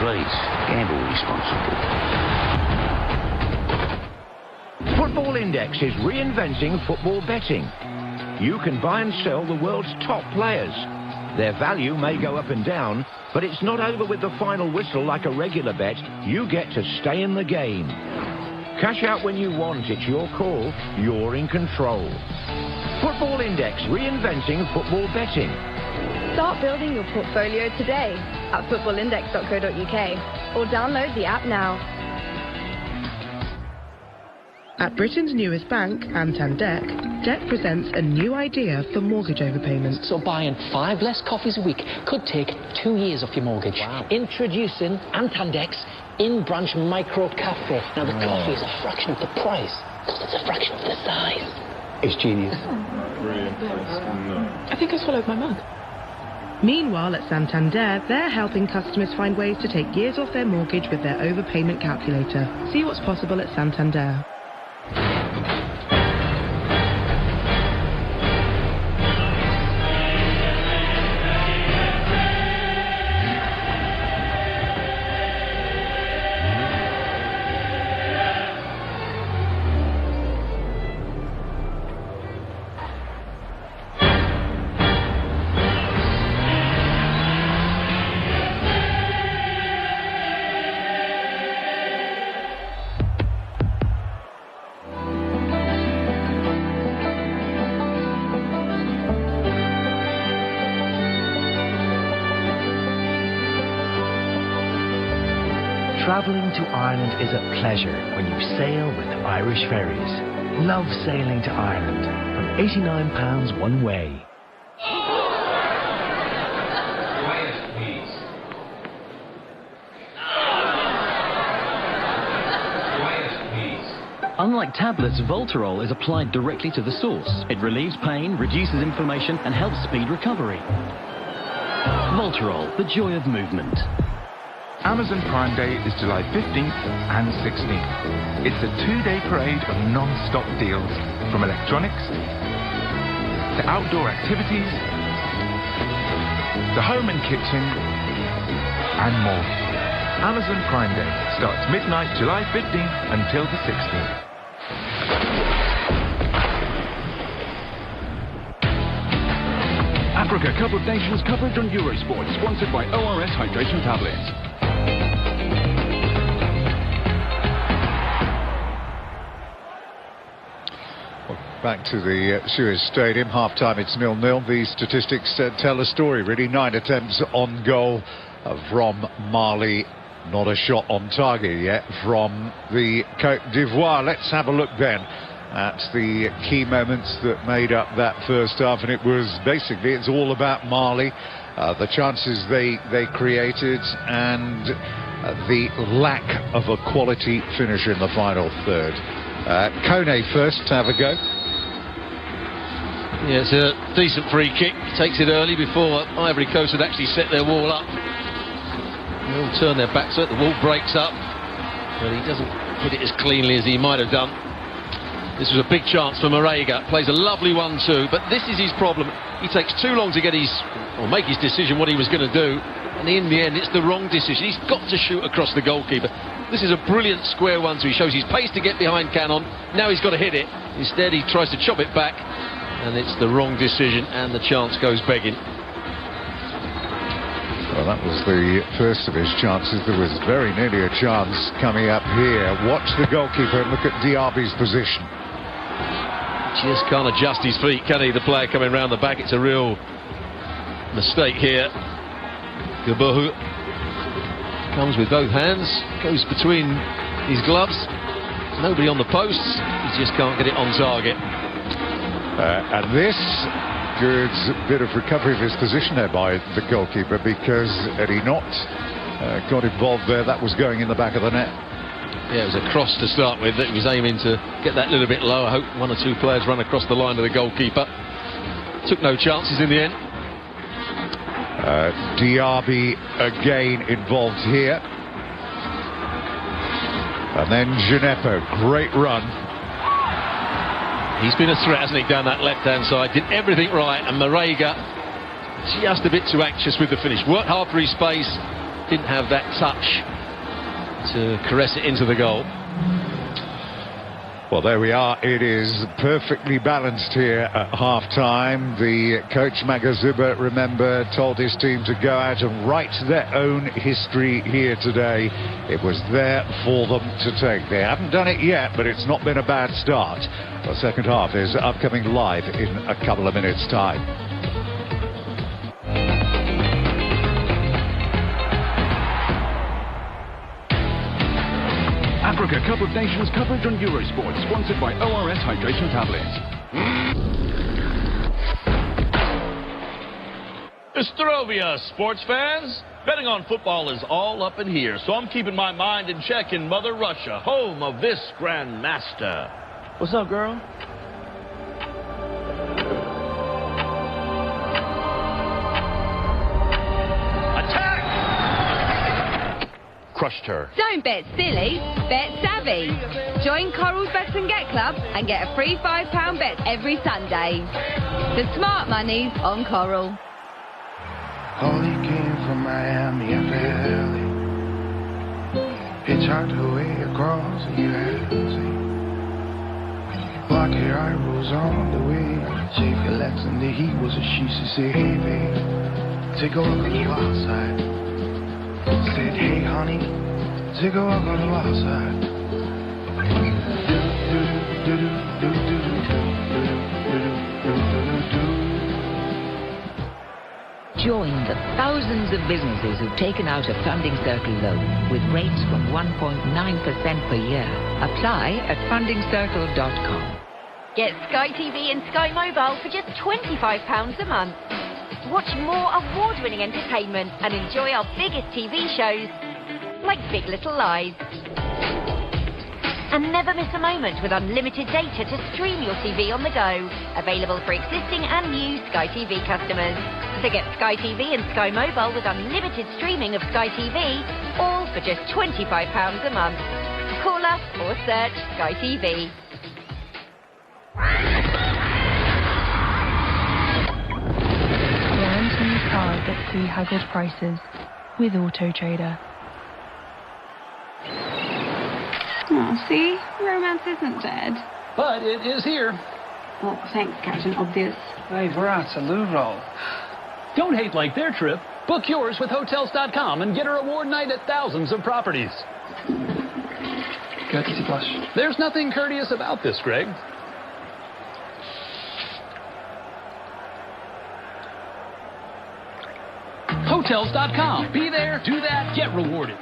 Please, gamble responsibly. Football Index is reinventing football betting. You can buy and sell the world's top players. Their value may go up and down, but it's not over with the final whistle like a regular bet. You get to stay in the game. Cash out when you want. It's your call. You're in control. Football Index, reinventing football betting. Start building your portfolio today at footballindex.co.uk or download the app now. At Britain's newest bank, Santander, Debt presents a new idea for mortgage overpayments. So buying 5 less coffees a week could take 2 years off your mortgage. Wow. Introducing Santander's in-branch micro cafe. Now the coffee is a fraction of the price, because it's a fraction of the size. It's genius. Brilliant. I think I swallowed my mug. Meanwhile, at Santander, they're helping customers find ways to take years off their mortgage with their overpayment calculator. See what's possible at Santander. Travelling to Ireland is a pleasure when you sail with Irish ferries. Love sailing to Ireland from £89 one way. Quiet, please. Quiet, please. Unlike tablets, Voltarol is applied directly to the source. It relieves pain, reduces inflammation, and helps speed recovery. Voltarol, the joy of movement. Amazon Prime Day is July 15th and 16th. It's a 2-day parade of non-stop deals, from electronics to outdoor activities to home and kitchen and more. Amazon Prime Day starts midnight July 15th until the 16th. Africa Cup of Nations coverage on Eurosport, sponsored by ORS Hydration Tablets. Back to the Suez Stadium, half-time it's 0-0. The statistics tell a story, really. 9 attempts on goal from Mali. Not a shot on target yet from the Cote d'Ivoire. Let's have a look then at the key moments that made up that first half, and it was basically, it's all about Mali the chances they created, and the lack of a quality finish in the final third. Kone first to have a go. Yeah, it's a decent free kick. Takes it early before Ivory Coast had actually set their wall up. They all turn their backs to it. The wall breaks up, but he doesn't hit it as cleanly as he might have done. This was a big chance for Marega. Plays a lovely 1-2, but this is his problem. He takes too long to get make his decision what he was going to do, and in the end, it's the wrong decision. He's got to shoot across the goalkeeper. This is a brilliant square 1-2. He shows his pace to get behind Cannon. Now he's got to hit it. Instead, he tries to chop it back, and it's the wrong decision, and the chance goes begging. Well, that was the first of his chances. There was very nearly a chance coming up here. Watch the goalkeeper and look at Diaby's position. Just can't adjust his feet, can he? The player coming round the back. It's a real mistake here. Gabohu comes with both hands, goes between his gloves. Nobody on the posts. He just can't get it on target. And this, good bit of recovery of his position there by the goalkeeper, because had he not got involved there, that was going in the back of the net. Yeah, it was a cross to start with that he was aiming to get that little bit low. I hope one or two players run across the line to the goalkeeper. Took no chances in the end. Diaby again involved here. And then Gineppo, great run. He's been a threat, hasn't he, down that left-hand side. Did everything right, and Marega just a bit too anxious with the finish. Worked hard for his space, didn't have that touch to caress it into the goal. Well, there we are. It is perfectly balanced here at half-time. The coach, Magazuba, remember, told his team to go out and write their own history here today. It was there for them to take. They haven't done it yet, but it's not been a bad start. The second half is upcoming live in a couple of minutes' time. Africa Cup of Nations coverage on Eurosport, sponsored by ORS Hydration Tablets. Estrovia, sports fans. Betting on football is all up in here, so I'm keeping my mind in check in Mother Russia, home of this Grandmaster. What's up, girl? Crushed her. Don't bet silly, bet savvy. Join Coral's Bet and Get Club and get a free £5 bet every Sunday. The smart money's on Coral. Holly came from Miami after LA. Hitchhiked her way across the USA. Black hair, I rose on the way. She relaxed and the heat was a she. She said, hey babe, take a look on the wild side. Said, hey honey, take a walk on the wild side. Join the thousands of businesses who've taken out a Funding Circle loan with rates from 1.9% per year. Apply at fundingcircle.com. Get Sky TV and Sky Mobile for just £25 a month. Watch more award-winning entertainment and enjoy our biggest TV shows, like Big Little Lies. And never miss a moment with unlimited data to stream your TV on the go. Available for existing and new Sky TV customers. So get Sky TV and Sky Mobile with unlimited streaming of Sky TV, all for just £25 a month. Call us or search Sky TV. Guarantee cars at pre-haggled prices with Auto Trader. Oh, see? Romance isn't dead. But it is here. Oh, thanks, Captain Obvious. Hey, Verat's a loo roll. Don't hate like their trip. Book yours with Hotels.com and get a reward night at thousands of properties. Courtesy blush. There's nothing courteous about this, Greg. Hotels.com. Be there, do that, get rewarded.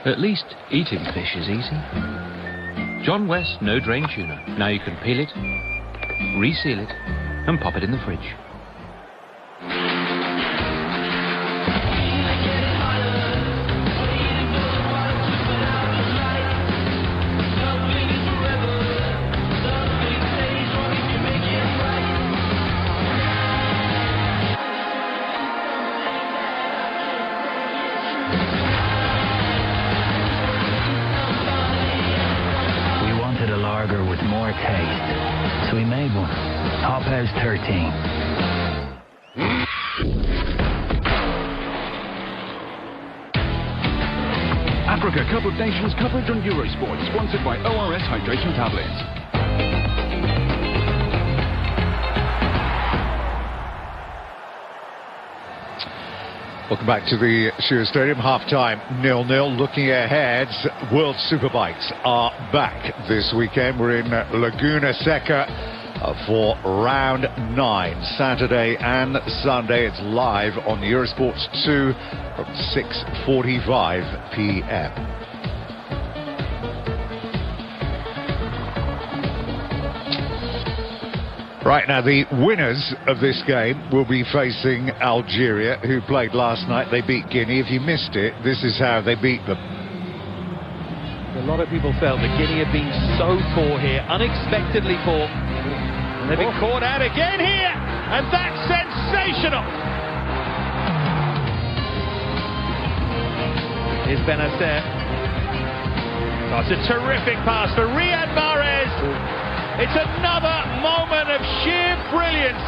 At least eating fish is easy. John West No Drain Tuna. Now you can peel it, reseal it, and pop it in the fridge. more taste. So we made one. Hop House 13. Africa Cup of Nations coverage on Eurosport, sponsored by ORS Hydration Tablets. Welcome back to the Shearer Stadium. Half-time 0-0. Looking ahead, World Superbikes are back this weekend. We're in Laguna Seca for round 9, Saturday and Sunday. It's live on Eurosports 2 from 6:45 p.m. Right, now the winners of this game will be facing Algeria, who played last night. They beat Guinea. If you missed it, this is how they beat them. A lot of people felt that Guinea have been so poor here, unexpectedly poor. And they've been caught out again here, and that's sensational. Here's Benacer. Oh, it's a terrific pass for Riyad Mahrez. It's another moment of sheer brilliance.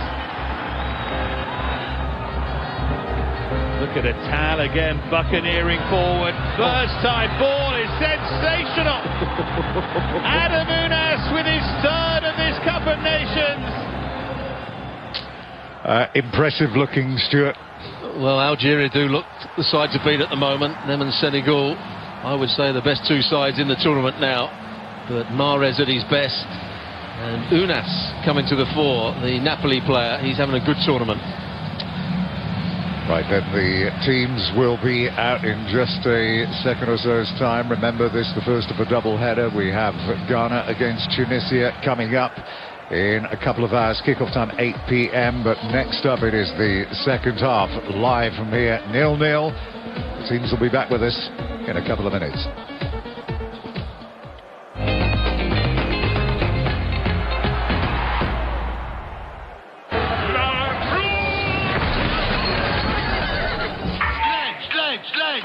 Look at Atal again, buccaneering forward. First time ball is sensational. Adam Unas with his third of this Cup of Nations. Impressive looking, Stuart. Well, Algeria do look the side to beat at the moment. Them and Senegal, I would say, the best two sides in the tournament now. But Mahrez at his best. And Unas coming to the fore, the Napoli player. He's having a good tournament. Right, then the teams will be out in just a second or so's time. Remember, this is the first of a double-header. We have Ghana against Tunisia coming up in a couple of hours. Kickoff time 8 p.m. But next up, it is the second half, live from here, 0-0. The teams will be back with us in a couple of minutes.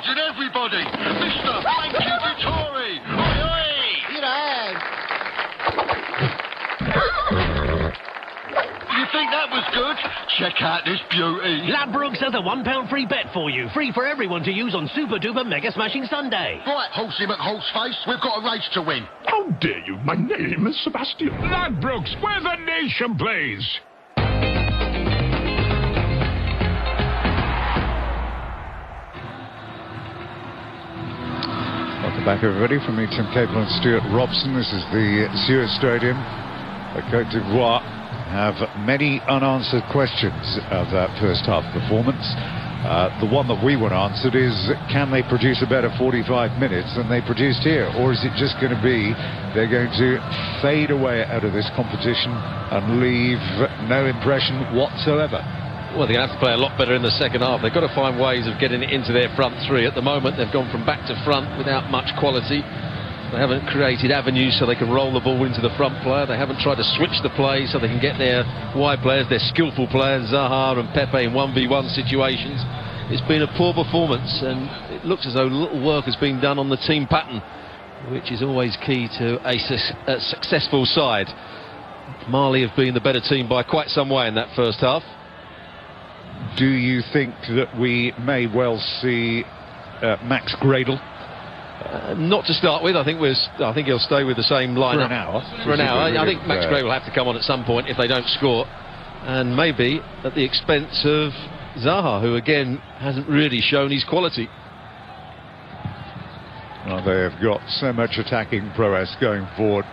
And everybody, Mr. Frankie Vittori! Oi, oi! You think that was good? Check out this beauty. Ladbrokes has a £1 free bet for you. Free for everyone to use on Super Duper Mega Smashing Sunday. Right, Horsey McHorseface, we've got a race to win. How dare you? My name is Sebastian. Ladbrokes, where the nation plays. Welcome back, everybody, from me, Tim Cable and Stuart Robson. This is the Shearer Stadium. Cote d'Ivoire have many unanswered questions of that first half performance. The one that we want answered is, can they produce a better 45 minutes than they produced here? Or is it just going to be they're going to fade away out of this competition and leave no impression whatsoever? Well, they're going to have to play a lot better in the second half. They've got to find ways of getting it into their front three. At the moment, they've gone from back to front without much quality. They haven't created avenues so they can roll the ball into the front player. They haven't tried to switch the play so they can get their wide players, their skillful players, Zaha and Pepe, in 1v1 situations. It's been a poor performance, and it looks as though little work has been done on the team pattern, which is always key to a successful side. Mali have been the better team by quite some way in that first half. Do you think that we may well see Max Gradel? Not to start with. I think he'll stay with the same lineup for an hour. For an hour. I think Max Gradel will have to come on at some point if they don't score, and maybe at the expense of Zaha, who again hasn't really shown his quality. Well, they have got so much attacking prowess going forward.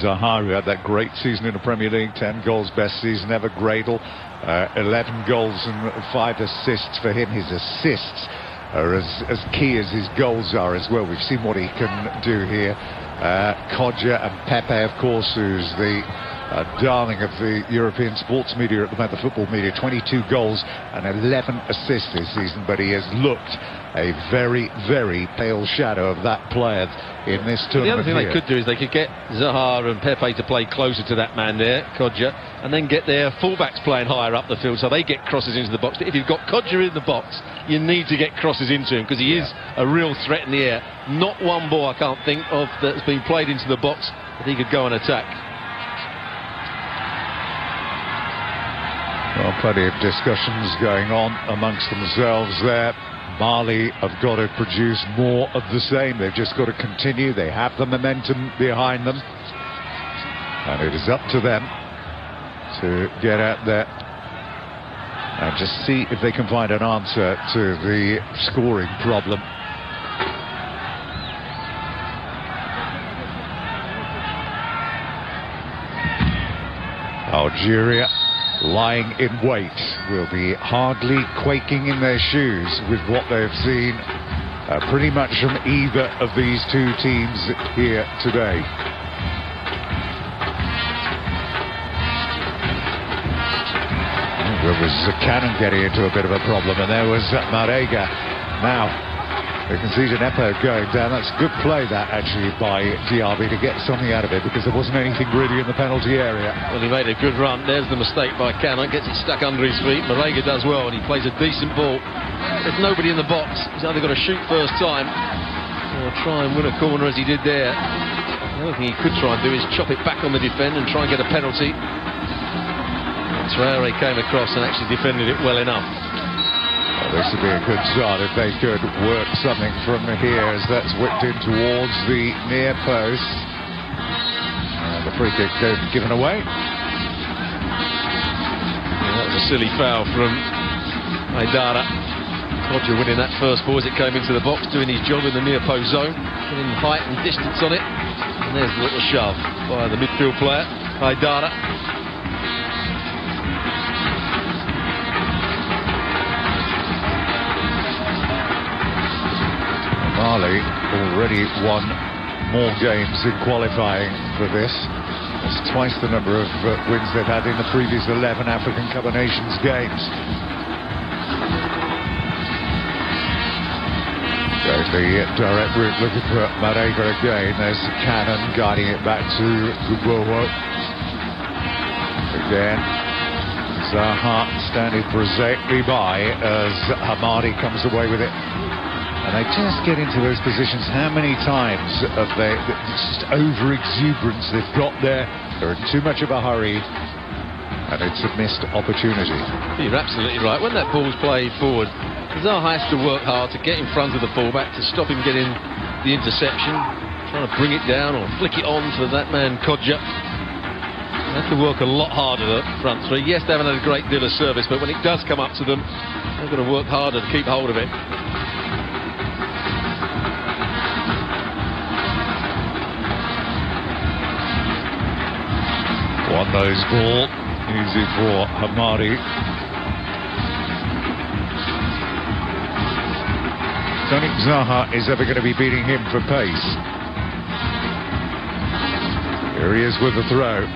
Zaha, who had that great season in the Premier League, 10 goals, best season ever. Gradel, 11 goals and 5 assists for him. His assists are as key as his goals are as well. We've seen what he can do here. Kodja and Pepe, of course, who's the darling of the European sports media at the moment, the football media. 22 goals and 11 assists this season, but he has looked a very, very pale shadow of that player in this tournament. The other thing here. they could do is they could get Zaha and Pepe to play closer to that man there, Kodja, and then get their fullbacks playing higher up the field so they get crosses into the box. If you've got Kodja in the box, you need to get crosses into him because he is a real threat in the air. Not one ball I can't think of that's been played into the box that he could go and attack. Well, plenty of discussions going on amongst themselves there. Mali have got to produce more of the same. They've just got to continue. They have the momentum behind them. And it is up to them to get out there and just see if they can find an answer to the scoring problem. Algeria, lying in wait, will be hardly quaking in their shoes with what they've seen pretty much from either of these two teams here today. There was Cannon getting into a bit of a problem, and there was Marega. Now, they can see Nepo going down. That's good play, that, actually, by Diaby to get something out of it, because there wasn't anything really in the penalty area. Well, he made a good run. There's the mistake by Cannon. Gets it stuck under his feet. Marega does well, and he plays a decent ball. There's nobody in the box. He's either got to shoot first time or try and win a corner as he did there. The other thing he could try and do is chop it back on the defend and try and get a penalty. Traore came across and actually defended it well enough. Well, this would be a good start if they could work something from here, as that's whipped in towards the near post. The free kick given away. Yeah, that was a silly foul from Haidara. Roger winning that first ball as it came into the box, doing his job in the near post zone, getting height and distance on it. And there's the little shove by the midfield player, Haidara. Mali already won more games in qualifying for this. That's twice the number of wins they've had in the previous 11 African Cup of Nations games. There's the direct route, looking for Marega again. There's Cannon guiding it back to Gubowo. Again, Zaha standing prosaically by as Hamadi comes away with it. And they just get into those positions. How many times have they, just over-exuberance they've got there. They're in too much of a hurry, and it's a missed opportunity. You're absolutely right. When that ball's played forward, Zaha has to work hard to get in front of the fullback, to stop him getting the interception, trying to bring it down or flick it on to that man Kodja. They have to work a lot harder at front three. Yes, they haven't had a great deal of service, but when it does come up to them, they've got to work harder to keep hold of it. One nose ball, easy for Hamadi. Don't think Zaha is ever going to be beating him for pace. Here he is with the throw.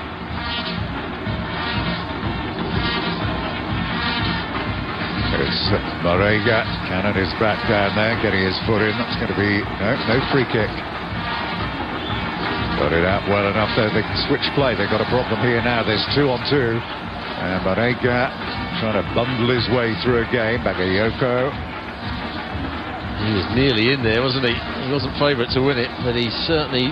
It's Marega. Cannon is back down there, getting his foot in. That's going to be no free kick. Got it out well enough there. They can switch play. They've got a problem here now. There's 2-on-2. And Marega trying to bundle his way through a game. Bakayoko. He was nearly in there, wasn't he? He wasn't favourite to win it, but he certainly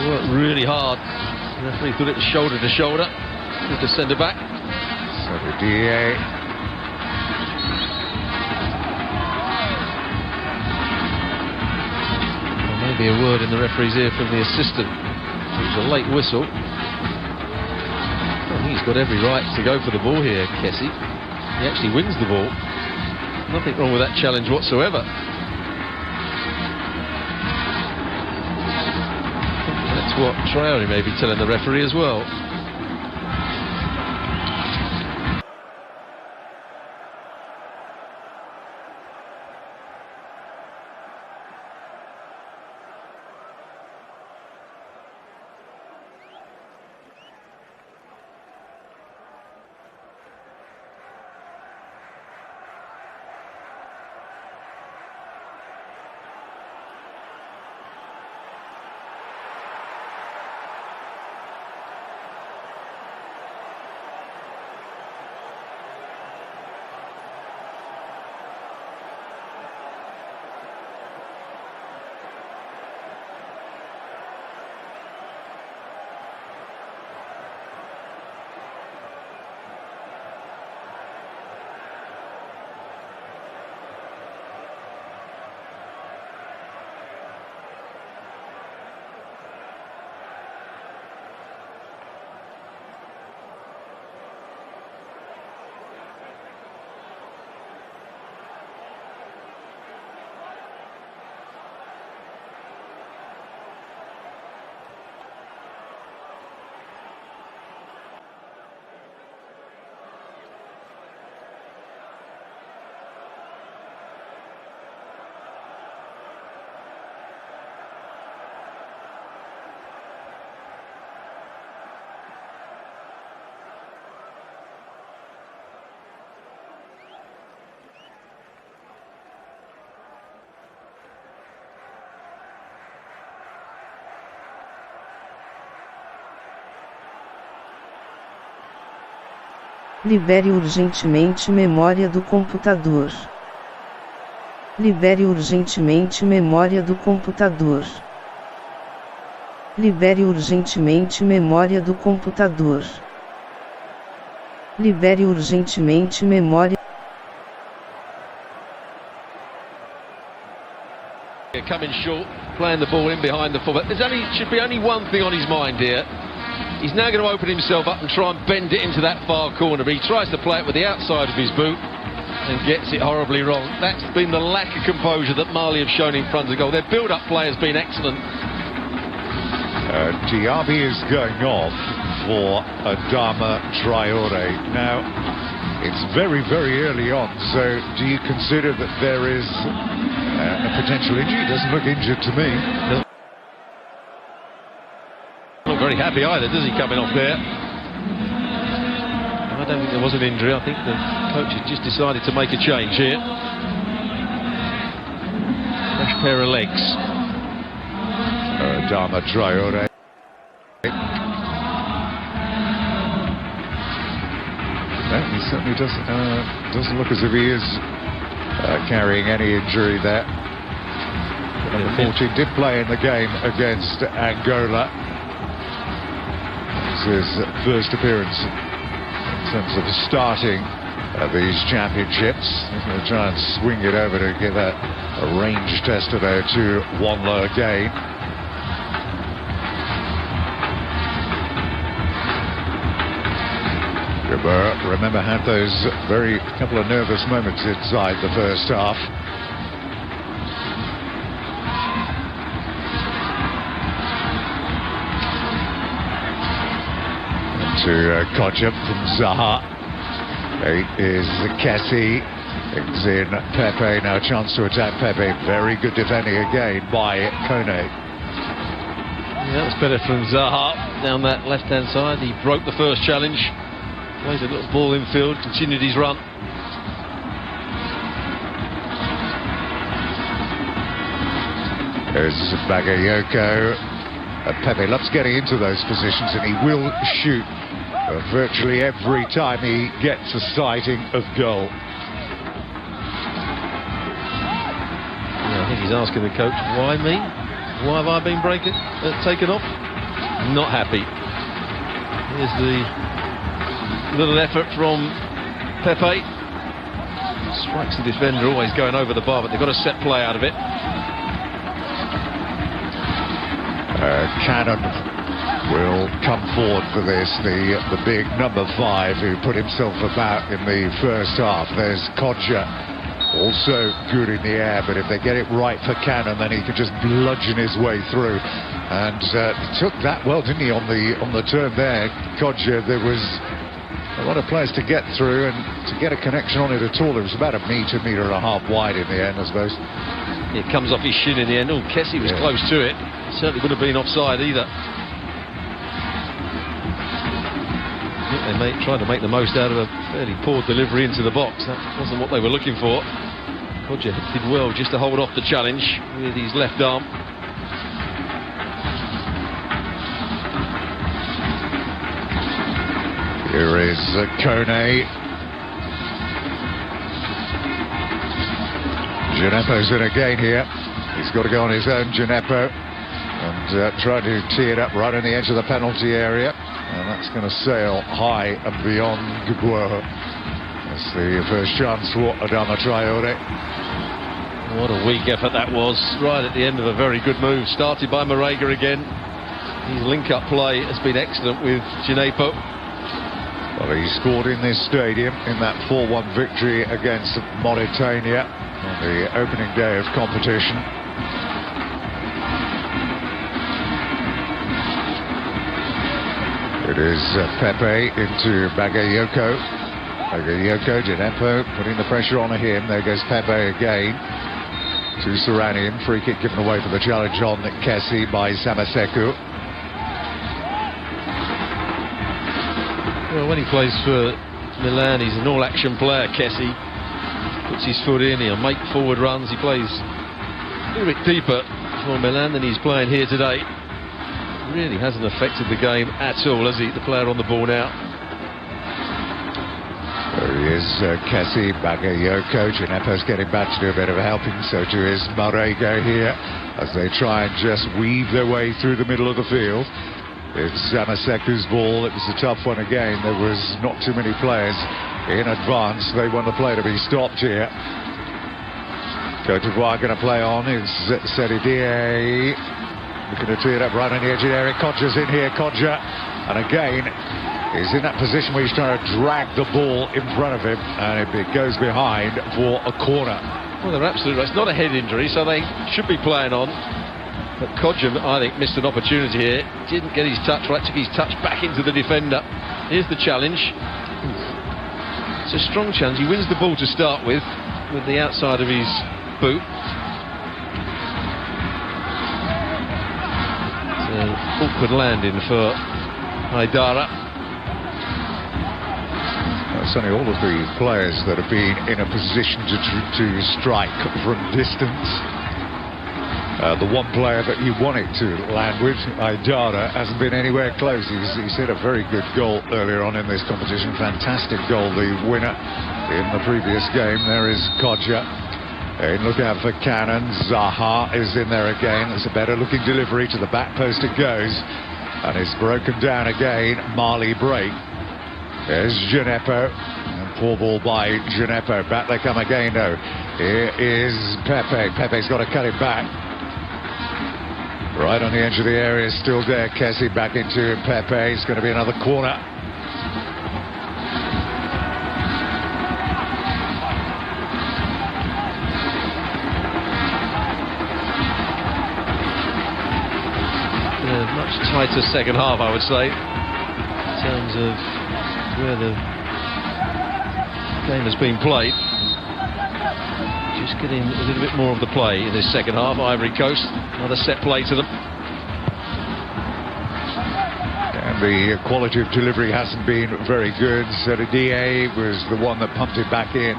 worked really hard. The referee thought it was shoulder to shoulder with the centre back. So the DA. Maybe a word in the referee's ear from the assistant. It was a late whistle. I think he's got every right to go for the ball here, Kessie. He actually wins the ball. Nothing wrong with that challenge whatsoever. That's what Traore may be telling the referee as well. Libere urgentemente memória do computador. Libere urgentemente memória do computador. Libere urgentemente memória do computador. Libere urgentemente memória. Coming short, playing the ball in behind the fullback. Should be only one thing on his mind here. He's now going to open himself up and try and bend it into that far corner, but he tries to play it with the outside of his boot and gets it horribly wrong. That's been the lack of composure that Mali have shown in front of the goal. Their build-up play has been excellent. Diaby is going off for Adama Traore. Now, it's very, very early on, so do you consider that there is a potential injury? It doesn't look injured to me. Not very happy either, does he, coming off there? I don't think there was an injury. I think the coach has just decided to make a change here. Fresh pair of legs. Adama Traore. He certainly doesn't look as if he is carrying any injury there. Number 14 did play in the game against Angola. It's his first appearance in terms of starting these championships. He's going to try and swing it over to give a range test today to Wanlo again. Remember, had those very couple of nervous moments inside the first half. To Kodja from Zaha. It is Kessie. Brings in Pepe. Now a chance to attack Pepe. Very good defending again by Kone. Yeah, that was better from Zaha down that left-hand side. He broke the first challenge. Played a little ball infield, continued his run. There's Bagayoko. Pepe loves getting into those positions, and he will shoot virtually every time he gets a sighting of goal. Yeah, I think he's asking the coach, why me? Why have I been taken off? Not happy. Here's the little effort from Pepe. Strikes the defender, always going over the bar, but they've got a set play out of it. Cannon will come forward for this, the big number 5 who put himself about in the first half. There's Kodja, also good in the air, but if they get it right for Cannon, then he can just bludgeon his way through. And took that well, didn't he, on the turn there. Kodja, there was a lot of players to get through, and to get a connection on it at all, it was about a metre and a half wide in the end, I suppose. It comes off his shin in the end. Oh, Kessie was close to it. Certainly would have been offside either. I think they tried to make the most out of a fairly poor delivery into the box. That wasn't what they were looking for. Kodja did well just to hold off the challenge with his left arm. Here is Kone. Gineppo's in again here. He's got to go on his own, Gineppo, and try to tee it up right on the edge of the penalty area. And that's going to sail high and beyond Dubois. That's the first chance for Adama Traore. What a weak effort that was, right at the end of a very good move. Started by Marega again. His link-up play has been excellent with Gineppo. Well, he scored in this stadium in that 4-1 victory against Mauritania on the opening day of competition. It is Pepe into Bagayoko. Bagayoko, Gineppo putting the pressure on him. There goes Pepe again to Saranian. Free kick given away for the challenge on Kessie by Samaseku. Well, when he plays for Milan, he's an all-action player, Kessie. Puts his foot in, he'll make forward runs. He plays a little bit deeper for Milan than he's playing here today. Really hasn't affected the game at all, has he, the player on the ball now? Here's Kessie, Bagayoko. Gineppo's getting back to do a bit of helping, so too is Marega here, as they try and just weave their way through the middle of the field. It's Zamaseku's ball. It was a tough one again. There was not too many players in advance. They want the play to be stopped here. Cote d'Ivoire going to play on. It's Sedidie looking to tee it up right on the edge of the area. Kodja's in here. Kodja, and again, he's in that position where he's trying to drag the ball in front of him, and it goes behind for a corner. Well, they're absolutely right. It's not a head injury, so they should be playing on. But Kodja, I think, missed an opportunity here. Didn't get his touch right, took his touch back into the defender. Here's the challenge. It's a strong challenge. He wins the ball to start with the outside of his boot. It's an awkward landing for Haidara. Certainly all of the players that have been in a position to strike from distance. The one player that you wanted to land with, Haidara, hasn't been anywhere close. He's hit a very good goal earlier on in this competition. Fantastic goal, the winner in the previous game. There is Kodja. And look out for Cannon. Zaha is in there again. It's a better looking delivery to the back post it goes. And it's broken down again. Marley break. There's Gineppo. And poor ball by Gineppo. Back they come again though. Here is Pepe. Pepe's got to cut it back. Right on the edge of the area, still there. Kessie back into Pepe. It's going to be another corner. Much tighter second half, I would say, in terms of where the game has been played. Just getting a little bit more of the play in this second half. Ivory Coast, another set play to them. And the quality of delivery hasn't been very good. Sedidie was the one that pumped it back in.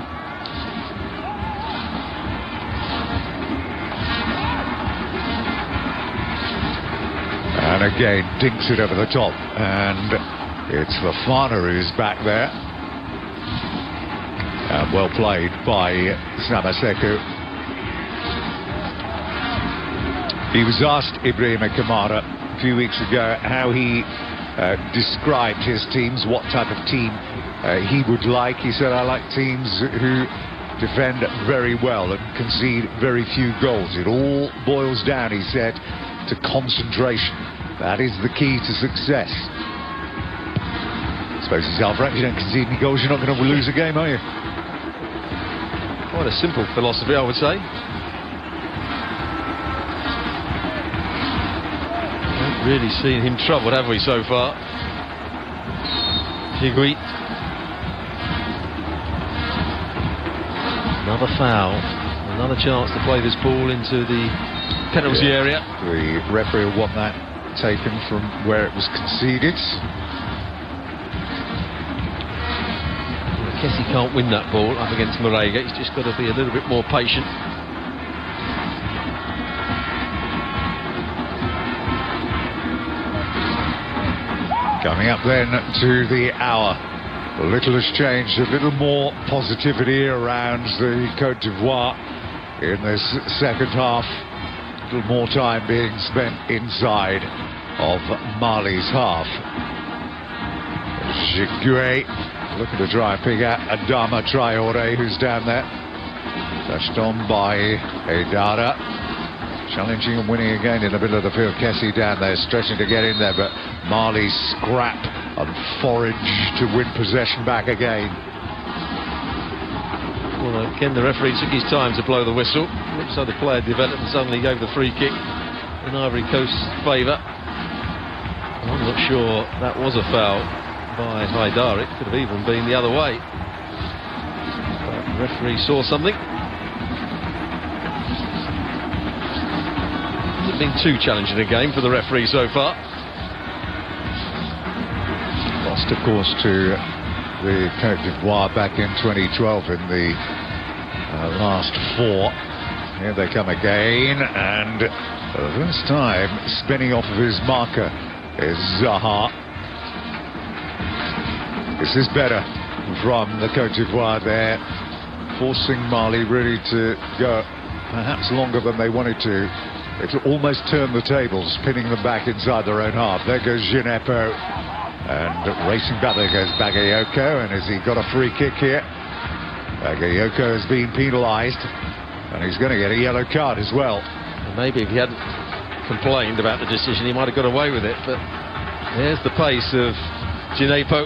And again, dinks it over the top. And it's Fofana who's back there. Well played by Zamaseku. He was asked, Ibrahima Kamara, a few weeks ago how he described his teams, what type of team he would like. He said, I like teams who defend very well and concede very few goals. It all boils down, he said, to concentration. That is the key to success. I suppose he's right. If you don't concede any goals, you're not going to lose a game, are you? Quite a simple philosophy, I would say. Haven't really seen him troubled, have we, so far? Higuit. Another foul. Another chance to play this ball into the penalty area. The referee will want that taken from where it was conceded. Kessie can't win that ball up against Marega. He's just got to be a little bit more patient. Coming up then to the hour. A little has changed, a little more positivity around the Cote d'Ivoire in this second half. A little more time being spent inside of Mali's half. Jigwe looking to try and pick out Adama Traore, who's down there. Touched on by Haidara. Challenging and winning again in the middle of the field. Kessie down there, stretching to get in there, but Mali scrap and forage to win possession back again. Well, again, the referee took his time to blow the whistle. Looks like the player developed and suddenly gave the free kick in Ivory Coast's favour. I'm not sure that was a foul by Haidara. It could have even been the other way. But the referee saw something. Hasn't been too challenging a game for the referee so far. Lost, of course, to the Cote d'Ivoire back in 2012 in the last four. Here they come again, and this time spinning off of his marker is Zaha. This is better. from the Cote d'Ivoire there, forcing Mali really to go perhaps longer than they wanted to. It's almost turned the tables, pinning them back inside their own half. There goes Gineppo, and racing back there goes Bagayoko, and has he got a free kick here? Bagayoko has been penalised, and he's going to get a yellow card as well. And maybe if he hadn't complained about the decision, he might have got away with it, but there's the pace of Gineppo.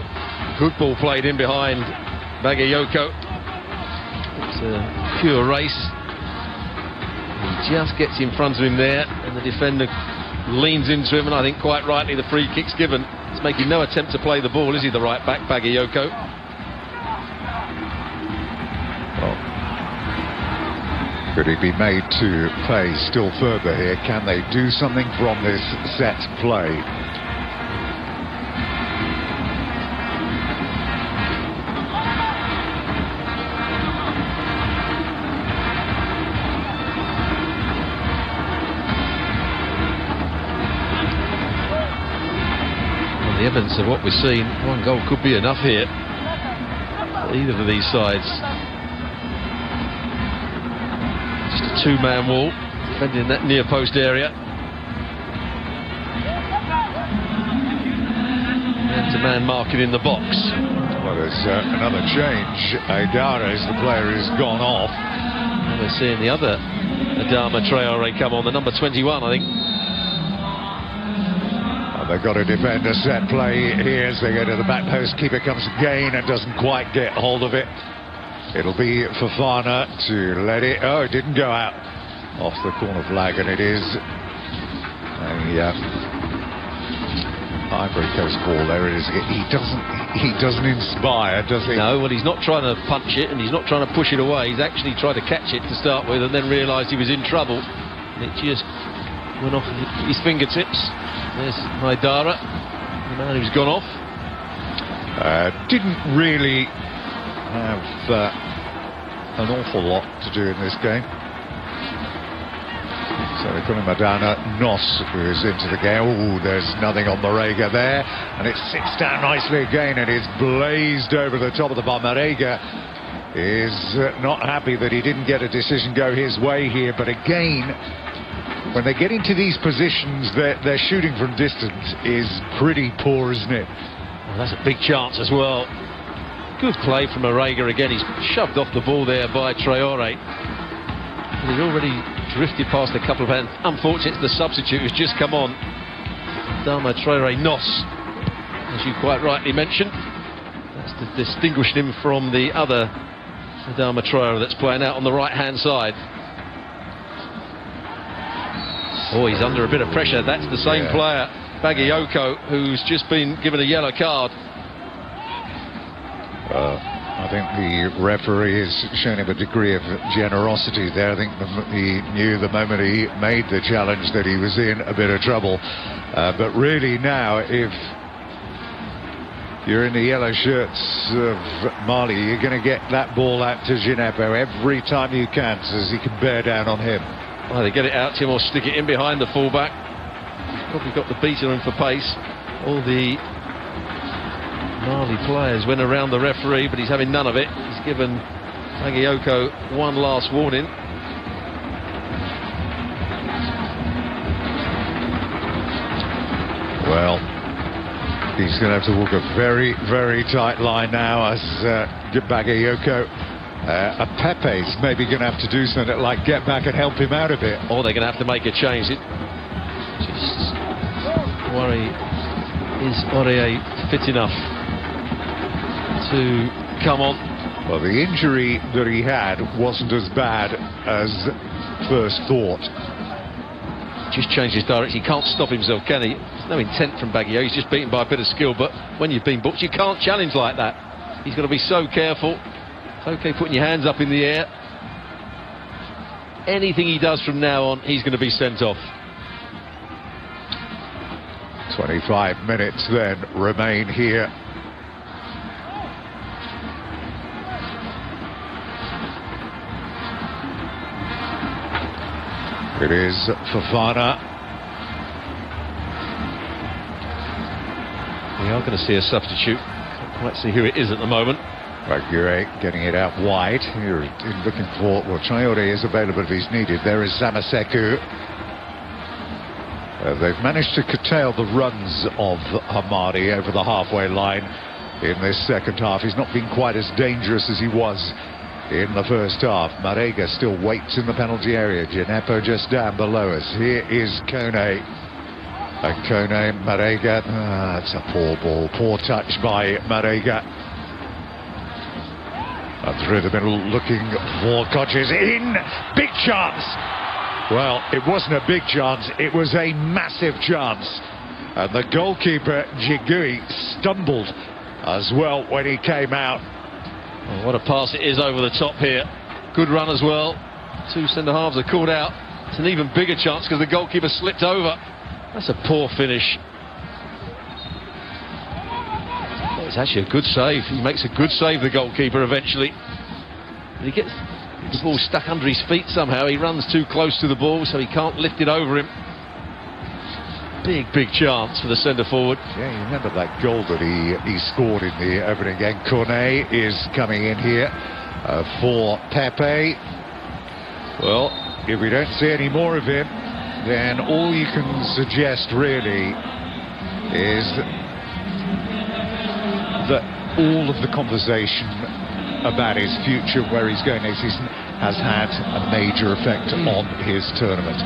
Good ball played in behind Bagayoko. It's a pure race. He just gets in front of him there, and the defender leans into him, and I think quite rightly the free kick's given. He's making no attempt to play the ball, is he, the right back, Bagayoko? Well, could he be made to pay still further here? Can they do something from this set play? The evidence of what we've seen, one goal could be enough here for either of these sides. Just a two-man wall, defending that near post area. Man-to-man marking in the box. Well, there's another change. Aidara, as the player, has gone off. And we're seeing the other Adama Traore come on, the number 21, I think. They've got to defend a set play here as they go to the back post. Keeper comes again and doesn't quite get hold of it. It'll be Fofana to let it. Oh, it didn't go out off the corner flag, and it is a Ivory Coast ball. There it is. He doesn't inspire, does he? No, well, he's not trying to punch it, and he's not trying to push it away. He's actually tried to catch it to start with, and then realised he was in trouble, and it just went off his fingertips. There's Haidara, the man who's gone off. Didn't really have an awful lot to do in this game. So they put him Madana Nos, who is into the game. Oh, there's nothing on Marega there, and it sits down nicely again, and it's blazed over the top of the bar. Marega is not happy that he didn't get a decision go his way here, but again, when they get into these positions, their shooting from distance is pretty poor, isn't it? Well, that's a big chance as well. Good play from Marega again. He's shoved off the ball there by Traore. And he's already drifted past a couple of hands. Unfortunately, it's the substitute who's just come on. Adama Traore Nos, as you quite rightly mentioned. That's to distinguish him from the other Adama Traore that's playing out on the right-hand side. Oh, he's under a bit of pressure. That's the same player, Bagayoko, who's just been given a yellow card. I think the referee has shown him a degree of generosity there. I think he knew the moment he made the challenge that he was in a bit of trouble. But really now, if you're in the yellow shirts of Mali, you're going to get that ball out to Gineppo every time you can, so as he can bear down on him. Either get it out to him or stick it in behind the fullback. He's probably got the beat on him for pace. All the Mali players went around the referee, but he's having none of it. He's given Bagayoko one last warning. Well, he's going to have to walk a very, very tight line now as Bagayoko. Pepe's maybe going to have to do something like get back and help him out a bit. Or they're going to have to make a change. Just worry, is Aurier fit enough to come on? Well, the injury that he had wasn't as bad as first thought. Just changed his direction. He can't stop himself, can he? There's no intent from Baggio. He's just beaten by a bit of skill, but when you've been booked, you can't challenge like that. He's got to be so careful. It's okay putting your hands up in the air. Anything he does from now on, he's going to be sent off. 25 minutes then remain here. It is Fofana. We are going to see a substitute. Can't quite see who it is at the moment. Aguirre getting it out wide. Here, looking for, well, Traore is available if he's needed. There is Zamaseku. They've managed to curtail the runs of Hamadi over the halfway line in this second half. He's not been quite as dangerous as he was in the first half. Marega still waits in the penalty area. Gineppo just down below us. Here is Kone. Kone, Marega. It's a poor ball. Poor touch by Marega. And through the middle, looking for Koches in. Big chance. Well, it wasn't a big chance. It was a massive chance. And the goalkeeper, Jigui, stumbled as well when he came out. Oh, what a pass it is over the top here. Good run as well. Two centre-halves are caught out. It's an even bigger chance because the goalkeeper slipped over. That's a poor finish. It's actually a good save. He makes a good save, the goalkeeper, eventually. But he gets the ball stuck under his feet somehow. He runs too close to the ball, so he can't lift it over him. Big chance for the centre-forward. Yeah, you remember that goal that he scored in the opening game. Cornet is coming in here for Pepe. Well, if we don't see any more of him, then all you can suggest really is that all of the conversation about his future, where he's going next season, has had a major effect on his tournament.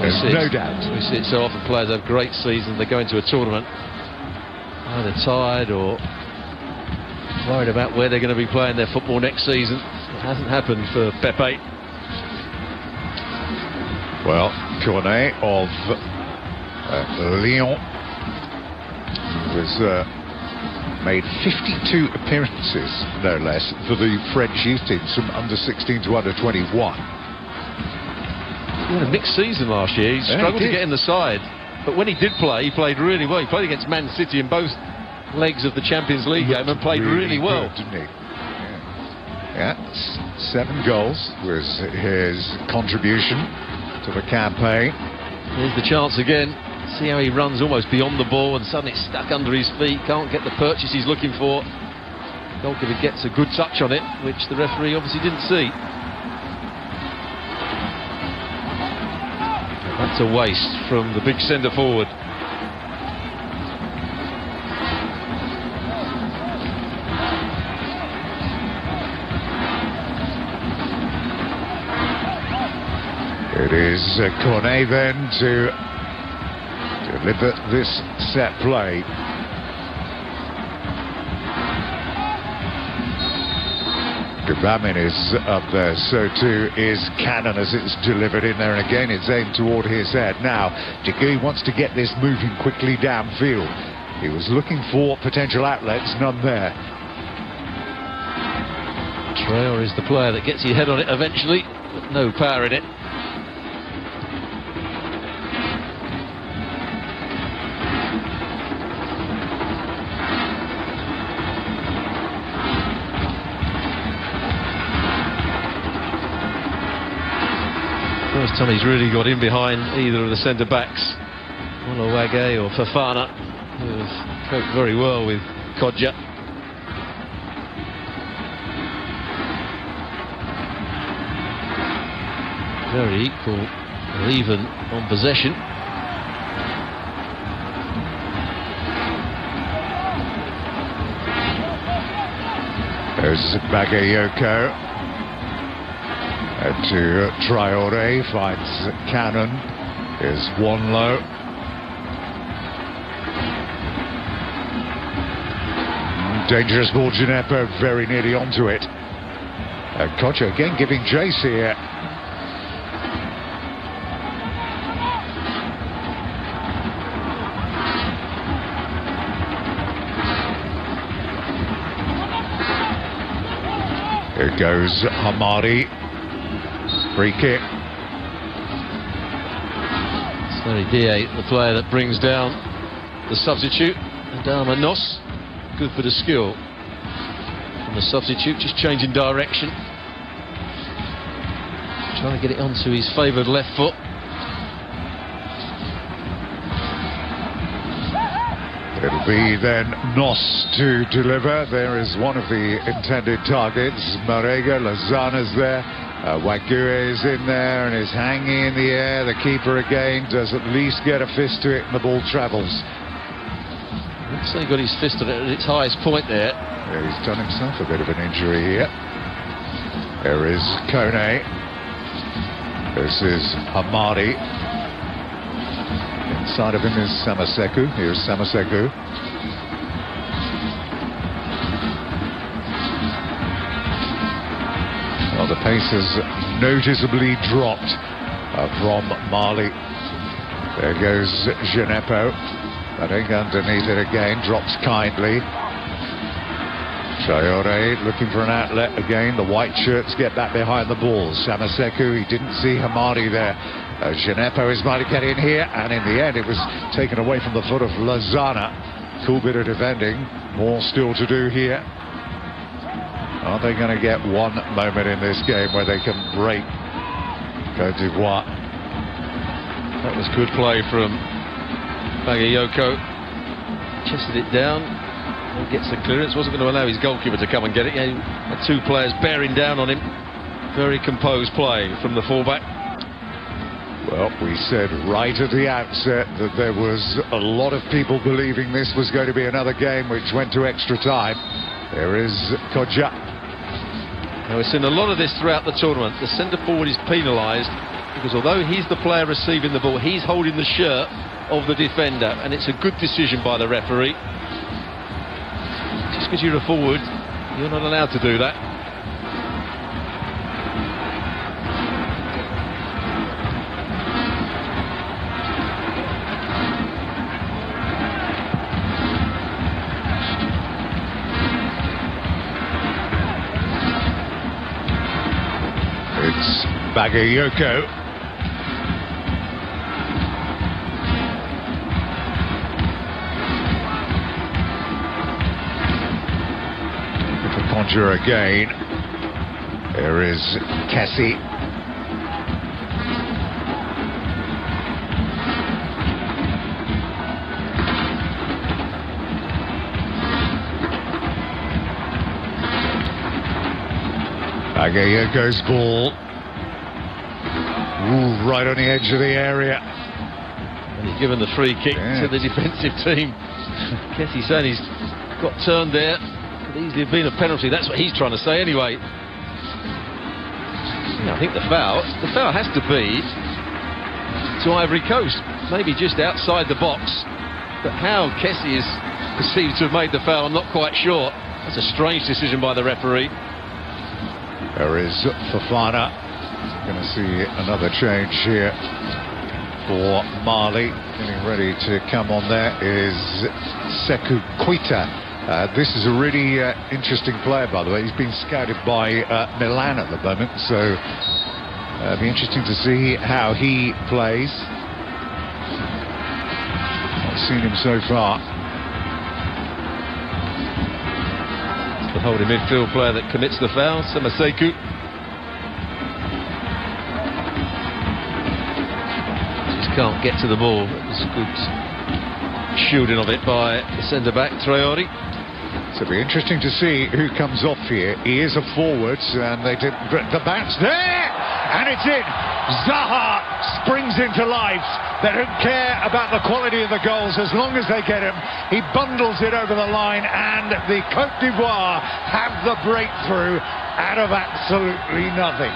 There's no doubt. We see it so often. Players have great seasons. They go into a tournament either tired or worried about where they're going to be playing their football next season. It hasn't happened for Pepe. Well, Cornet of Lyon was made 52 appearances, no less, for the French youth teams from under 16 to under 21. He had a mixed season last year. He struggled to get in the side, but when he did play, he played really well. He played against Man City in both legs of the Champions League game and played really well. Good, didn't he? Yeah, 7 goals was his contribution to the campaign. Here's the chance again. See how he runs almost beyond the ball and suddenly it's stuck under his feet. Can't get the purchase he's looking for. Goalkeeper gets a good touch on it, which the referee obviously didn't see. That's a waste from the big centre forward. It is Cornet then to deliver this set play. Gabamin is up there, so too is Cannon as it's delivered in there, and again it's aimed toward his head. Now, Jigui wants to get this moving quickly downfield. He was looking for potential outlets, none there. Traore is the player that gets your head on it eventually, but no power in it. First time he's really got in behind either of the centre-backs, Olawage or Fofana, who have coped very well with Kodja. Very equal or even on possession. There's Bagayoko. To Traore, finds Cannon, is one low. Dangerous ball, Gineppo very nearly onto it. Kocha again giving chase here. Here goes Hamadi. Free kick. Sorry, D8, the player that brings down the substitute, Adama Nos. Good for the skill. And the substitute just changing direction. Trying to get it onto his favoured left foot. It'll be then Nos to deliver. There is one of the intended targets. Marega, Lozana's there. Wague is in there and is hanging in the air. The keeper again does at least get a fist to it and the ball travels. Looks like he got his fist at its highest point there. Yeah, he's done himself a bit of an injury here. There is Kone. This is Hamadi. Inside of him is Samaseku. Here's Samaseku. Well, the pace has noticeably dropped from Mali. There goes Genepo. I think underneath it again, drops kindly. Traore looking for an outlet again. The white shirts get back behind the ball. Samaseku, he didn't see Hamadi there. Genepo is trying to get in here, and in the end it was taken away from the foot of Lozana. Cool bit of defending. More still to do here. Are they going to get one moment in this game where they can break Cote d'Ivoire? That was good play from Bagayoko. Chested it down. Gets the clearance. Wasn't going to allow his goalkeeper to come and get it. He had two players bearing down on him. Very composed play from the fullback. Well, we said right at the outset that there was a lot of people believing this was going to be another game which went to extra time. There is Kodja. Now, we've seen a lot of this throughout the tournament. The centre forward is penalised because although he's the player receiving the ball, he's holding the shirt of the defender, and it's a good decision by the referee. Just because you're a forward, you're not allowed to do that. It's Bagayoko. Conjure again. There is Cassie. Bagayoko's ball. Ooh, right on the edge of the area. And he's given the free kick to the defensive team. Cassie saying he's got turned there. Could easily have been a penalty. That's what he's trying to say anyway. I think the foul has to be to Ivory Coast, maybe just outside the box. But how Kessie is perceived to have made the foul, I'm not quite sure. That's a strange decision by the referee. There is Fofana. Going to see another change here for Mali. Getting ready to come on there is Sekou Koita. This is a really interesting player, by the way. He's been scouted by Milan at the moment, so it'll be interesting to see how he plays. Not seen him so far. It's the holding midfield player that commits the foul, Samaseku. Just can't get to the ball. It was a good shielding of it by the centre-back, Traore. So it'll be interesting to see who comes off here. He is a forward, and they did the bounce there, and it's in. Zaha springs into life. They don't care about the quality of the goals as long as they get him. He bundles it over the line, and the Cote d'Ivoire have the breakthrough out of absolutely nothing.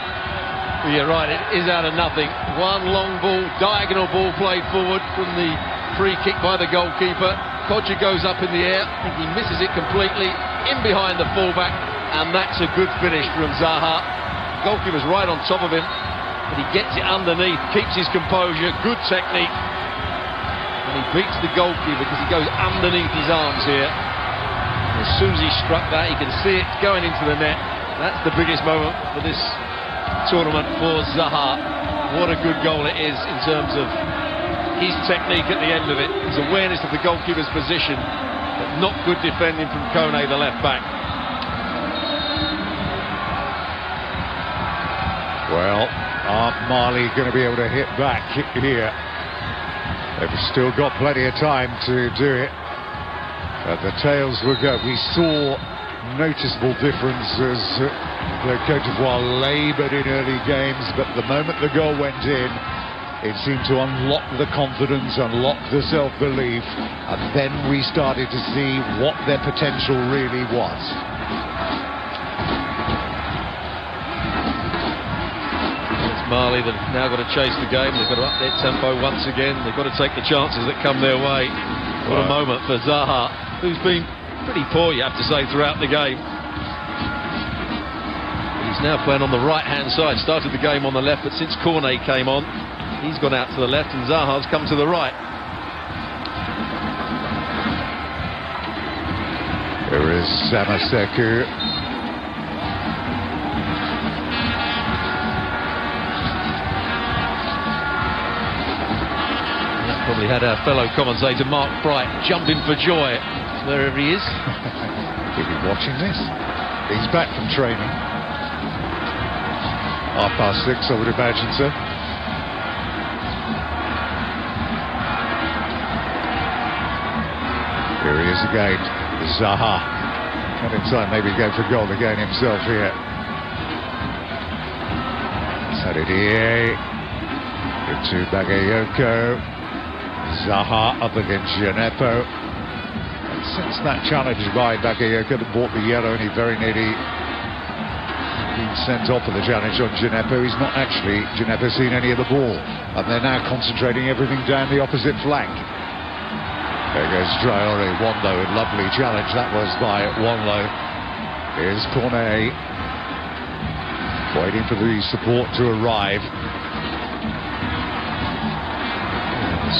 You're right, it is out of nothing. One long ball, diagonal ball played forward from the free kick by the goalkeeper. Kodja goes up in the air. I think he misses it completely in behind the fullback, and that's a good finish from Zaha. Goalkeeper's right on top of him, but he gets it underneath, keeps his composure, good technique, and he beats the goalkeeper because he goes underneath his arms here. And as soon as he struck that, you can see it going into the net. That's the biggest moment for this tournament for Zaha. What a good goal it is in terms of his technique at the end of it, his awareness of the goalkeeper's position, but not good defending from Kone, the left back. Well, are Mali going to be able to hit back here? They've still got plenty of time to do it. the tails will go. We saw noticeable differences. Cote d'Ivoire laboured in early games, but the moment the goal went in, it seemed to unlock the confidence, unlock the self-belief, and then we started to see what their potential really was. It's Mali that have now got to chase the game. They've got to up their tempo once again. They've got to take the chances that come their way. What a moment for Zaha, who's been pretty poor, you have to say, throughout the game. He's now playing on the right-hand side. Started the game on the left, but since Cornet came on, he's gone out to the left, and Zaha's come to the right. Here is Samaseku. That probably had our fellow commentator Mark Bright jumping for joy wherever he is. He'll be watching this. He's back from training. 6:30, I would imagine, sir. Here he is again. Zaha. Not in time, maybe go for goal again himself here. Sadidier. Into Bagayoko. Zaha up against Gineppo. And since that challenge by Bagayoko that brought the yellow, and he very nearly been sent off for the challenge on Gineppo, he's not actually, Gineppo, seen any of the ball. And they're now concentrating everything down the opposite flank. There goes Traore. Wando, a lovely challenge that was by Wanlo. Here's Cornet, waiting for the support to arrive.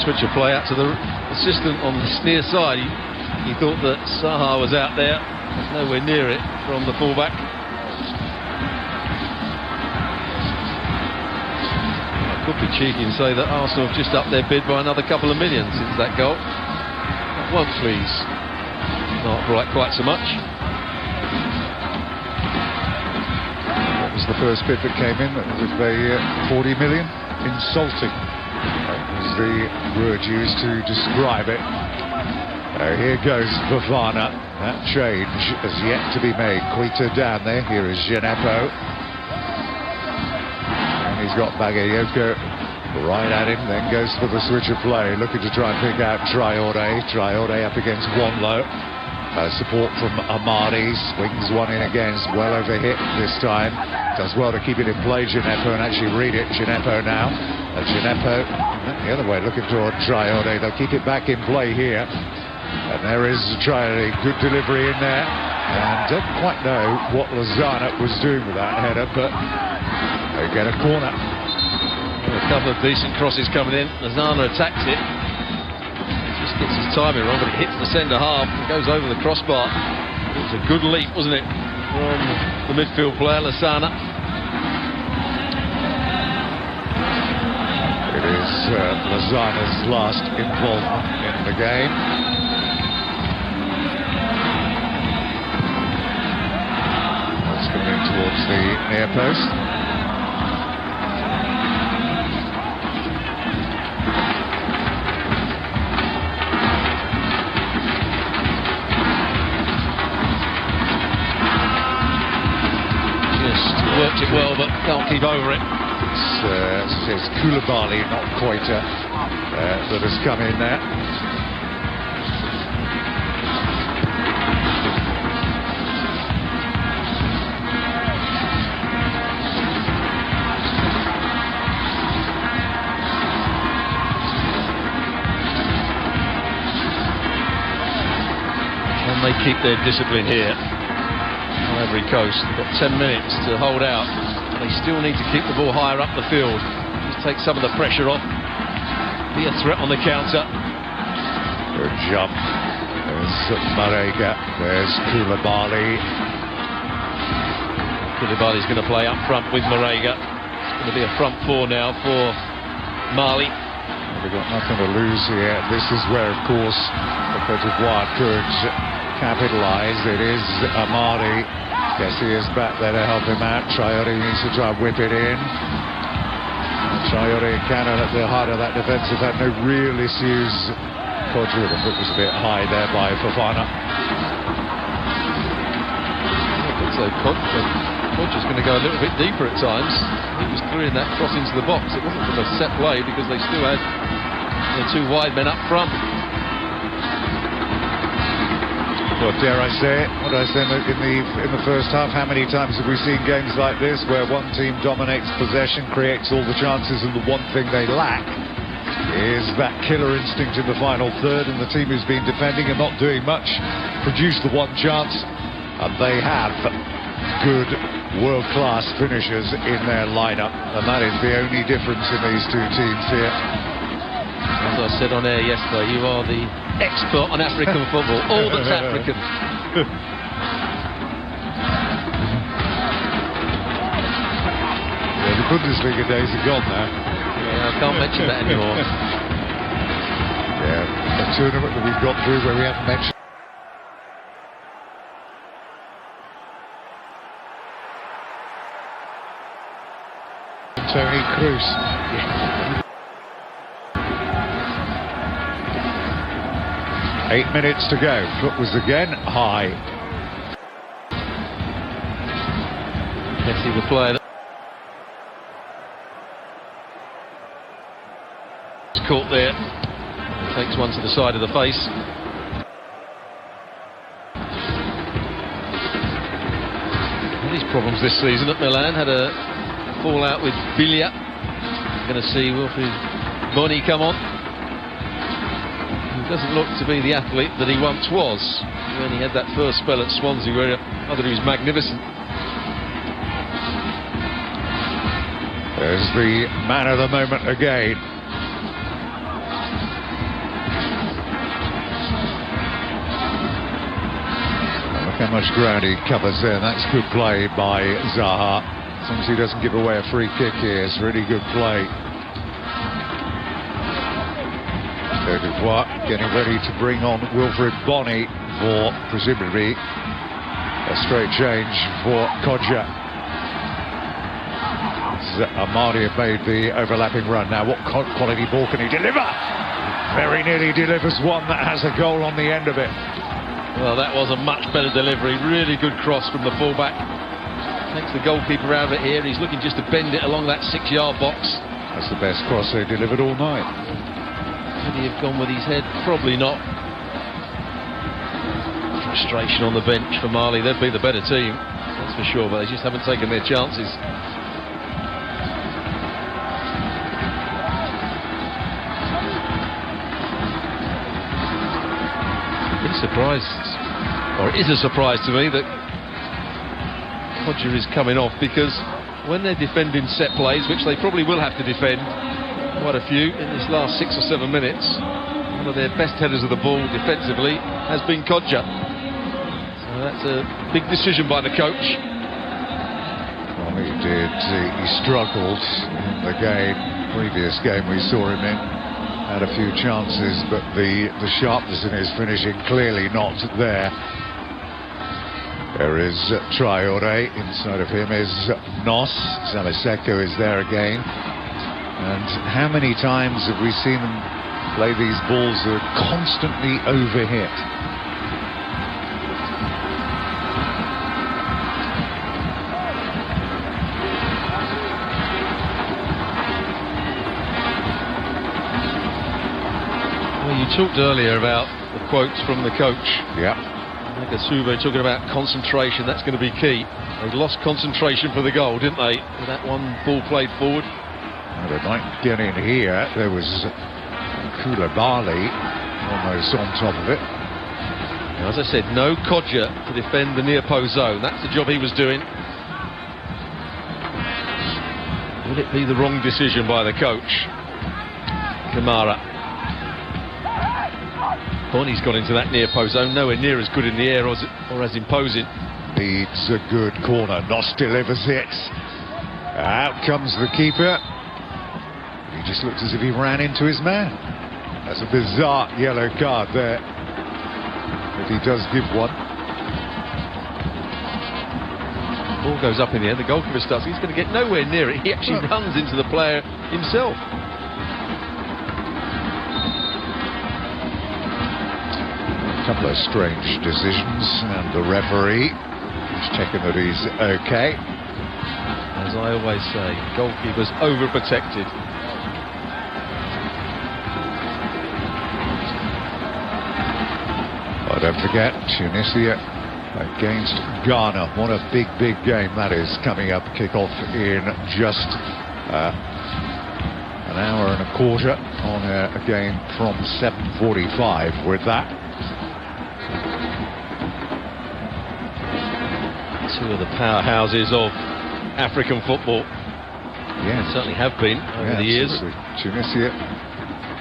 Switch of play out to the assistant on the near side. He thought that Zaha was out there, nowhere near it from the fullback. I could be cheeky and say that Arsenal have just upped their bid by another couple of million since that goal. Won't please. Not quite so much. What was the first bid that came in? That was the 40 million? Insulting. That was the word used to describe it. Here goes Fofana. That change has yet to be made. Quita down there. Here is Gineppo. And he's got Bagayoko right at him, then goes for the switch of play, looking to try and pick out Traore. Traore up against Wanlo. Support from Amadi, swings one in again, well over hit this time. Does well to keep it in play, Gineppo, and actually read it. Gineppo now. Gineppo the other way, looking toward Traore. They'll keep it back in play here. And there is Traore, good delivery in there. And don't quite know what Lozano was doing with that header, but they get a corner. A couple of decent crosses coming in. Lozano attacks it. Just gets his timing wrong, but it hits the centre half and goes over the crossbar. It was a good leap, wasn't it, from the midfield player, Lozano. It is Lozano's last involvement in the game. That's coming in towards the near post. Worked it well, but can't keep over it. It's Koulibaly, not Quita, that has come in there. Can they keep their discipline here? Ivory Coast, they've got 10 minutes to hold out. They still need to keep the ball higher up the field. Just take some of the pressure off. Be a threat on the counter. Good jump. There's Marega. There's Koulibaly. Koulibaly's going to play up front with Marega. It's going to be a front four now for Mali. They've got nothing to lose here. This is where, of course, the Cote d'Ivoire could capitalise. It is Amadi. Yes, he is back there to help him out. Traore needs to try and whip it in. Traore and Cannon at the heart of that defence have had no real issues Kodja. The foot was a bit high there by Fofana. So Kodja's going to go a little bit deeper at times. He was clearing that cross into the box. It wasn't from a set play because they still had the two wide men up front. Well, dare I say it, what I said in the first half, how many times have we seen games like this where one team dominates possession, creates all the chances, and the one thing they lack is that killer instinct in the final third, and the team who's been defending and not doing much produce the one chance, and they have good world-class finishers in their lineup, and that is the only difference in these two teams here. As I said on air yesterday, you are the expert on African football, all that's African. Yeah, the Bundesliga days are gone now. Yeah, I can't mention that anymore. Yeah, a tournament that we've got through where we haven't mentioned. Tony Kroos. Yeah. 8 minutes to go. Foot was again high. Messi, the player that's caught there, takes one to the side of the face. Well, these problems this season at Milan, had a fallout with Biglia. Going to see Wilfried Bony come on. He doesn't look to be the athlete that he once was when he had that first spell at Swansea, where I thought he was magnificent. There's the man of the moment again. Look how much ground he covers there. That's good play by Zaha. As long as he doesn't give away a free kick here, it's really good play. Cote d'Ivoire getting ready to bring on Wilfried Bony for presumably a straight change for Kodja. Amadi made the overlapping run. Now what quality ball can he deliver? Very nearly delivers one that has a goal on the end of it. Well, that was a much better delivery. Really good cross from the fullback. Takes the goalkeeper out of it here. He's looking just to bend it along that 6-yard box. That's the best cross they delivered all night. Could he have gone with his head? Probably not. Frustration on the bench for Mali. They'd be the better team, that's for sure, but they just haven't taken their chances. Been surprised, or it is a surprise to me, that Kodja is coming off, because when they're defending set plays, which they probably will have to defend quite a few in this last 6 or 7 minutes, one of their best headers of the ball defensively has been Kodja. So that's a big decision by the coach. Well, he did. He struggled in the previous game we saw him in. Had a few chances, but the sharpness in his finishing clearly not there. There is Traore. Inside of him is Nos. Zamaseko is there again. And how many times have we seen them play these balls that are constantly overhit? Well, you talked earlier about the quotes from the coach. Yeah. Nakasube talking about concentration, that's going to be key. They lost concentration for the goal, didn't they? With that one ball played forward. Well, they might get in here. There was Koulibaly almost on top of it. Now, as I said, no Kodja to defend the near post zone. That's the job he was doing. Will it be the wrong decision by the coach? Kamara. Bonnie's got into that near post zone, nowhere near as good in the air or as imposing. Needs a good corner. Nos delivers it. Out comes the keeper. He just looked as if he ran into his man. That's a bizarre yellow card there, if he does give one. Ball goes up in the air, the goalkeeper starts, he's going to get nowhere near it. He actually runs into the player himself. A couple of strange decisions, and the referee is checking that he's okay. As I always say, goalkeepers overprotected. Oh, don't forget, Tunisia against Ghana. What a big, big game that is coming up. Kick-off in just an hour and a quarter on a game from 7:45 with that. Two of the powerhouses of African football. Yeah, certainly have been over the years. Tunisia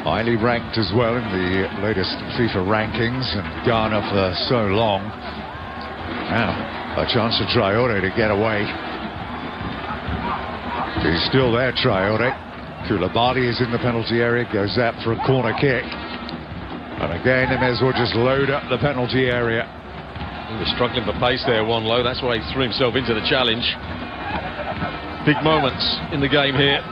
highly ranked as well in the latest FIFA rankings, and Ghana for so long. Now a chance for Traore to get away. He's still there, Traore. Koulibaly is in the penalty area, goes out for a corner kick, and again they may as well just load up the penalty area. He was struggling for pace there, Wanlo. That's why he threw himself into the challenge. Big moments in the game here.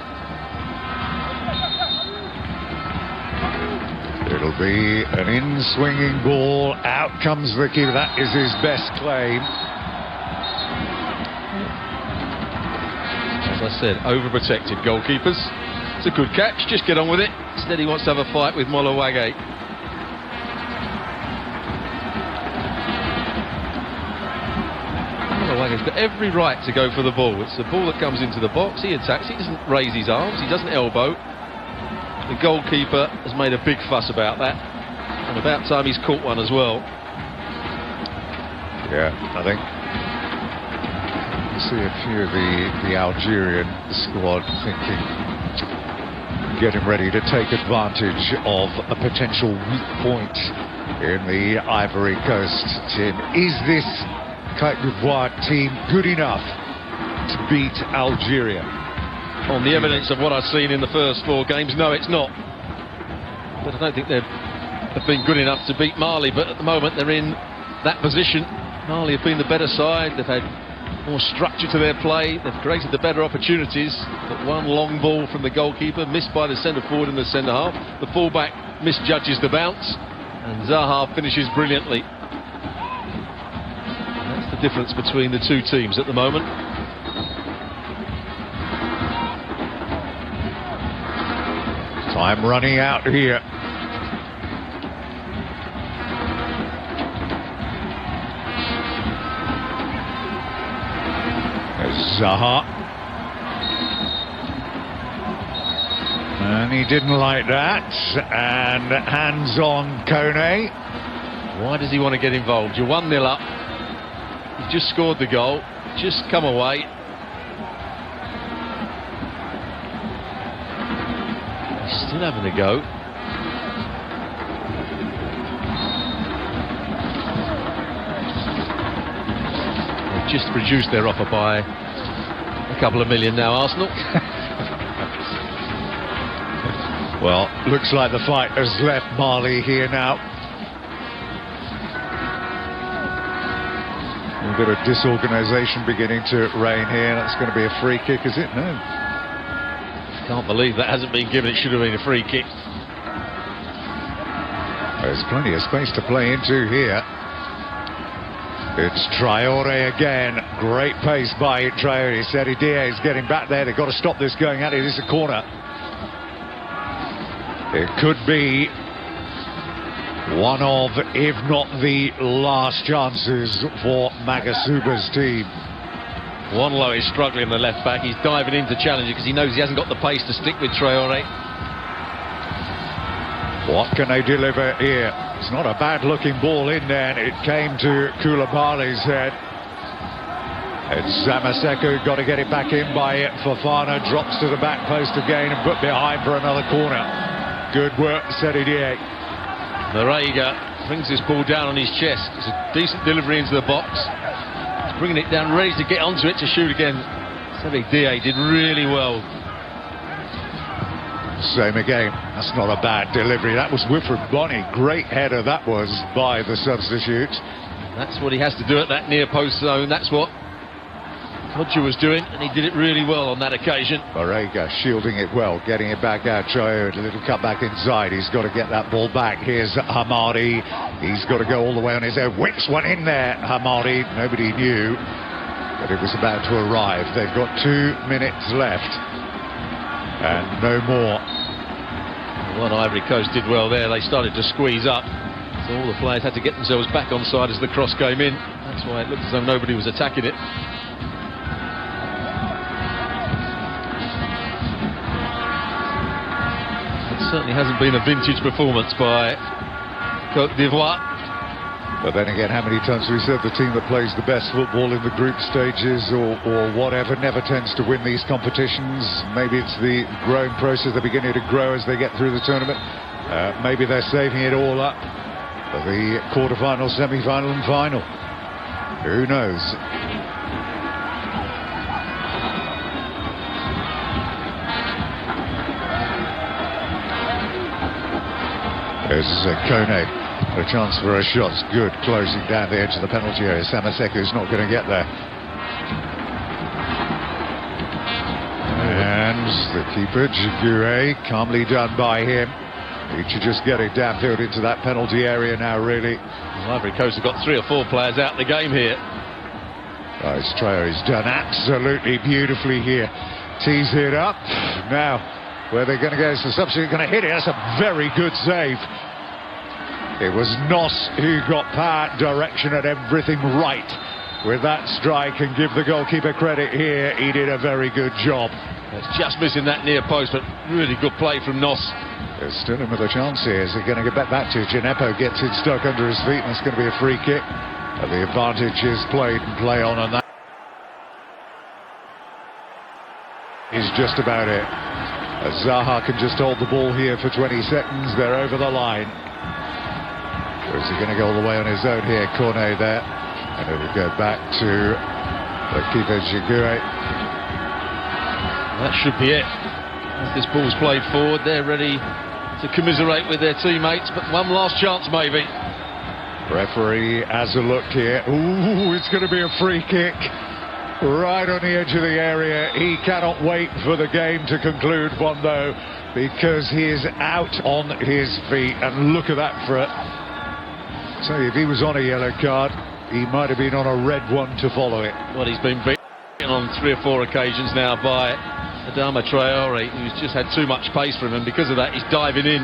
It'll be an in-swinging ball. Out comes the keeper. That is his best claim. As I said, overprotected goalkeepers. It's a good catch. Just get on with it. Instead, he wants to have a fight with Molawage. Molawage's got every right to go for the ball. It's the ball that comes into the box. He attacks. He doesn't raise his arms. He doesn't elbow. The goalkeeper has made a big fuss about that, and about time he's caught one as well. Yeah, I think you see a few of the Algerian squad thinking, getting ready to take advantage of a potential weak point in the Ivory Coast team. Is this Cote d'Ivoire team good enough to beat Algeria? On the evidence of what I've seen in the first 4 games, no, it's not. But I don't think they've been good enough to beat Mali, but at the moment they're in that position. Mali have been the better side. They've had more structure to their play. They've created the better opportunities. But one long ball from the goalkeeper, missed by the centre forward and the centre half. The fullback misjudges the bounce, and Zaha finishes brilliantly. And that's the difference between the two teams at the moment. Time running out here. There's Zaha. And he didn't like that. And hands on Kone. Why does he want to get involved? You're 1-0 up. You've just scored the goal. Just come away. Still having a go. They've just reduced their offer by a couple of million now, Arsenal. Well, looks like the fight has left Mali here now. A bit of disorganisation beginning to reign here. That's going to be a free kick, is it? No. Can't believe that hasn't been given. It should have been a free kick. There's plenty of space to play into here. It's Traore again. Great pace by Traore. Seri Dia is getting back there. They've got to stop this going at it. It's a corner. It could be one of, if not the last chances for Magasuba's team. Wanlo is struggling the left back. He's diving into challenge because he knows he hasn't got the pace to stick with Traore. What can they deliver here? It's not a bad looking ball in there. It came to Koulibaly's head. It's Zamaseko, got to get it back in by Fofana. Drops to the back post again and put behind for another corner. Good work, Seri Dia. Marega brings this ball down on his chest. It's a decent delivery into the box. Bringing it down, ready to get onto it to shoot again. Seri Dia did really well. Same again. That's not a bad delivery. That was Wilfred Bonney. Great header that was by the substitute. That's what he has to do at that near post zone. That's what Hodger was doing, and he did it really well on that occasion. Barrega shielding it well, getting it back out. Traore, a little cut back inside. He's got to get that ball back. Here's Hamadi. He's got to go all the way on his own. Whips one in there, Hamadi. Nobody knew, but it was about to arrive. They've got 2 minutes left, and no more. What Ivory Coast did well there, they started to squeeze up. So all the players had to get themselves back on side as the cross came in. That's why it looked as though nobody was attacking it. Certainly hasn't been a vintage performance by Cote d'Ivoire. But then again, how many times we said the team that plays the best football in the group stages or whatever never tends to win these competitions. Maybe it's the growing process, they're beginning to grow as they get through the tournament. Maybe they're saving it all up for the quarter-final, semi-final and final. Who knows? There's Kone, a chance for a shot. Good, closing down the edge of the penalty area. Samaseku's not going to get there. And the keeper, Jigure, calmly done by him. He should just get it downfield into that penalty area now, really. Well, Ivory Coast have got 3 or 4 players out the game here. Traore's done absolutely beautifully here. Tees it up. Now, where they're going to go is the substitute going to hit it. That's a very good save. It was Nos who got power, direction and everything right with that strike, and give the goalkeeper credit here. He did a very good job. It's just missing that near post, but really good play from Nos. There's still another chance here. Is he going to get back to Gineppo? Gets it stuck under his feet, and it's going to be a free kick. And the advantage is played and play on, and that is just about it. Zaha can just hold the ball here for 20 seconds. They're over the line. Or is he going to go all the way on his own here? Cornet there. And it will go back to the keeper, Jigure. That should be it. As this ball's played forward, they're ready to commiserate with their teammates, but one last chance maybe. Referee has a look here. Ooh, it's going to be a free kick. Right on the edge of the area. He cannot wait for the game to conclude, Bondo, because he is out on his feet. And look at that for it. So if he was on a yellow card, he might have been on a red one to follow it. Well, he's been beaten on 3 or 4 occasions now by Adama Traore, who's just had too much pace for him, and because of that, he's diving in.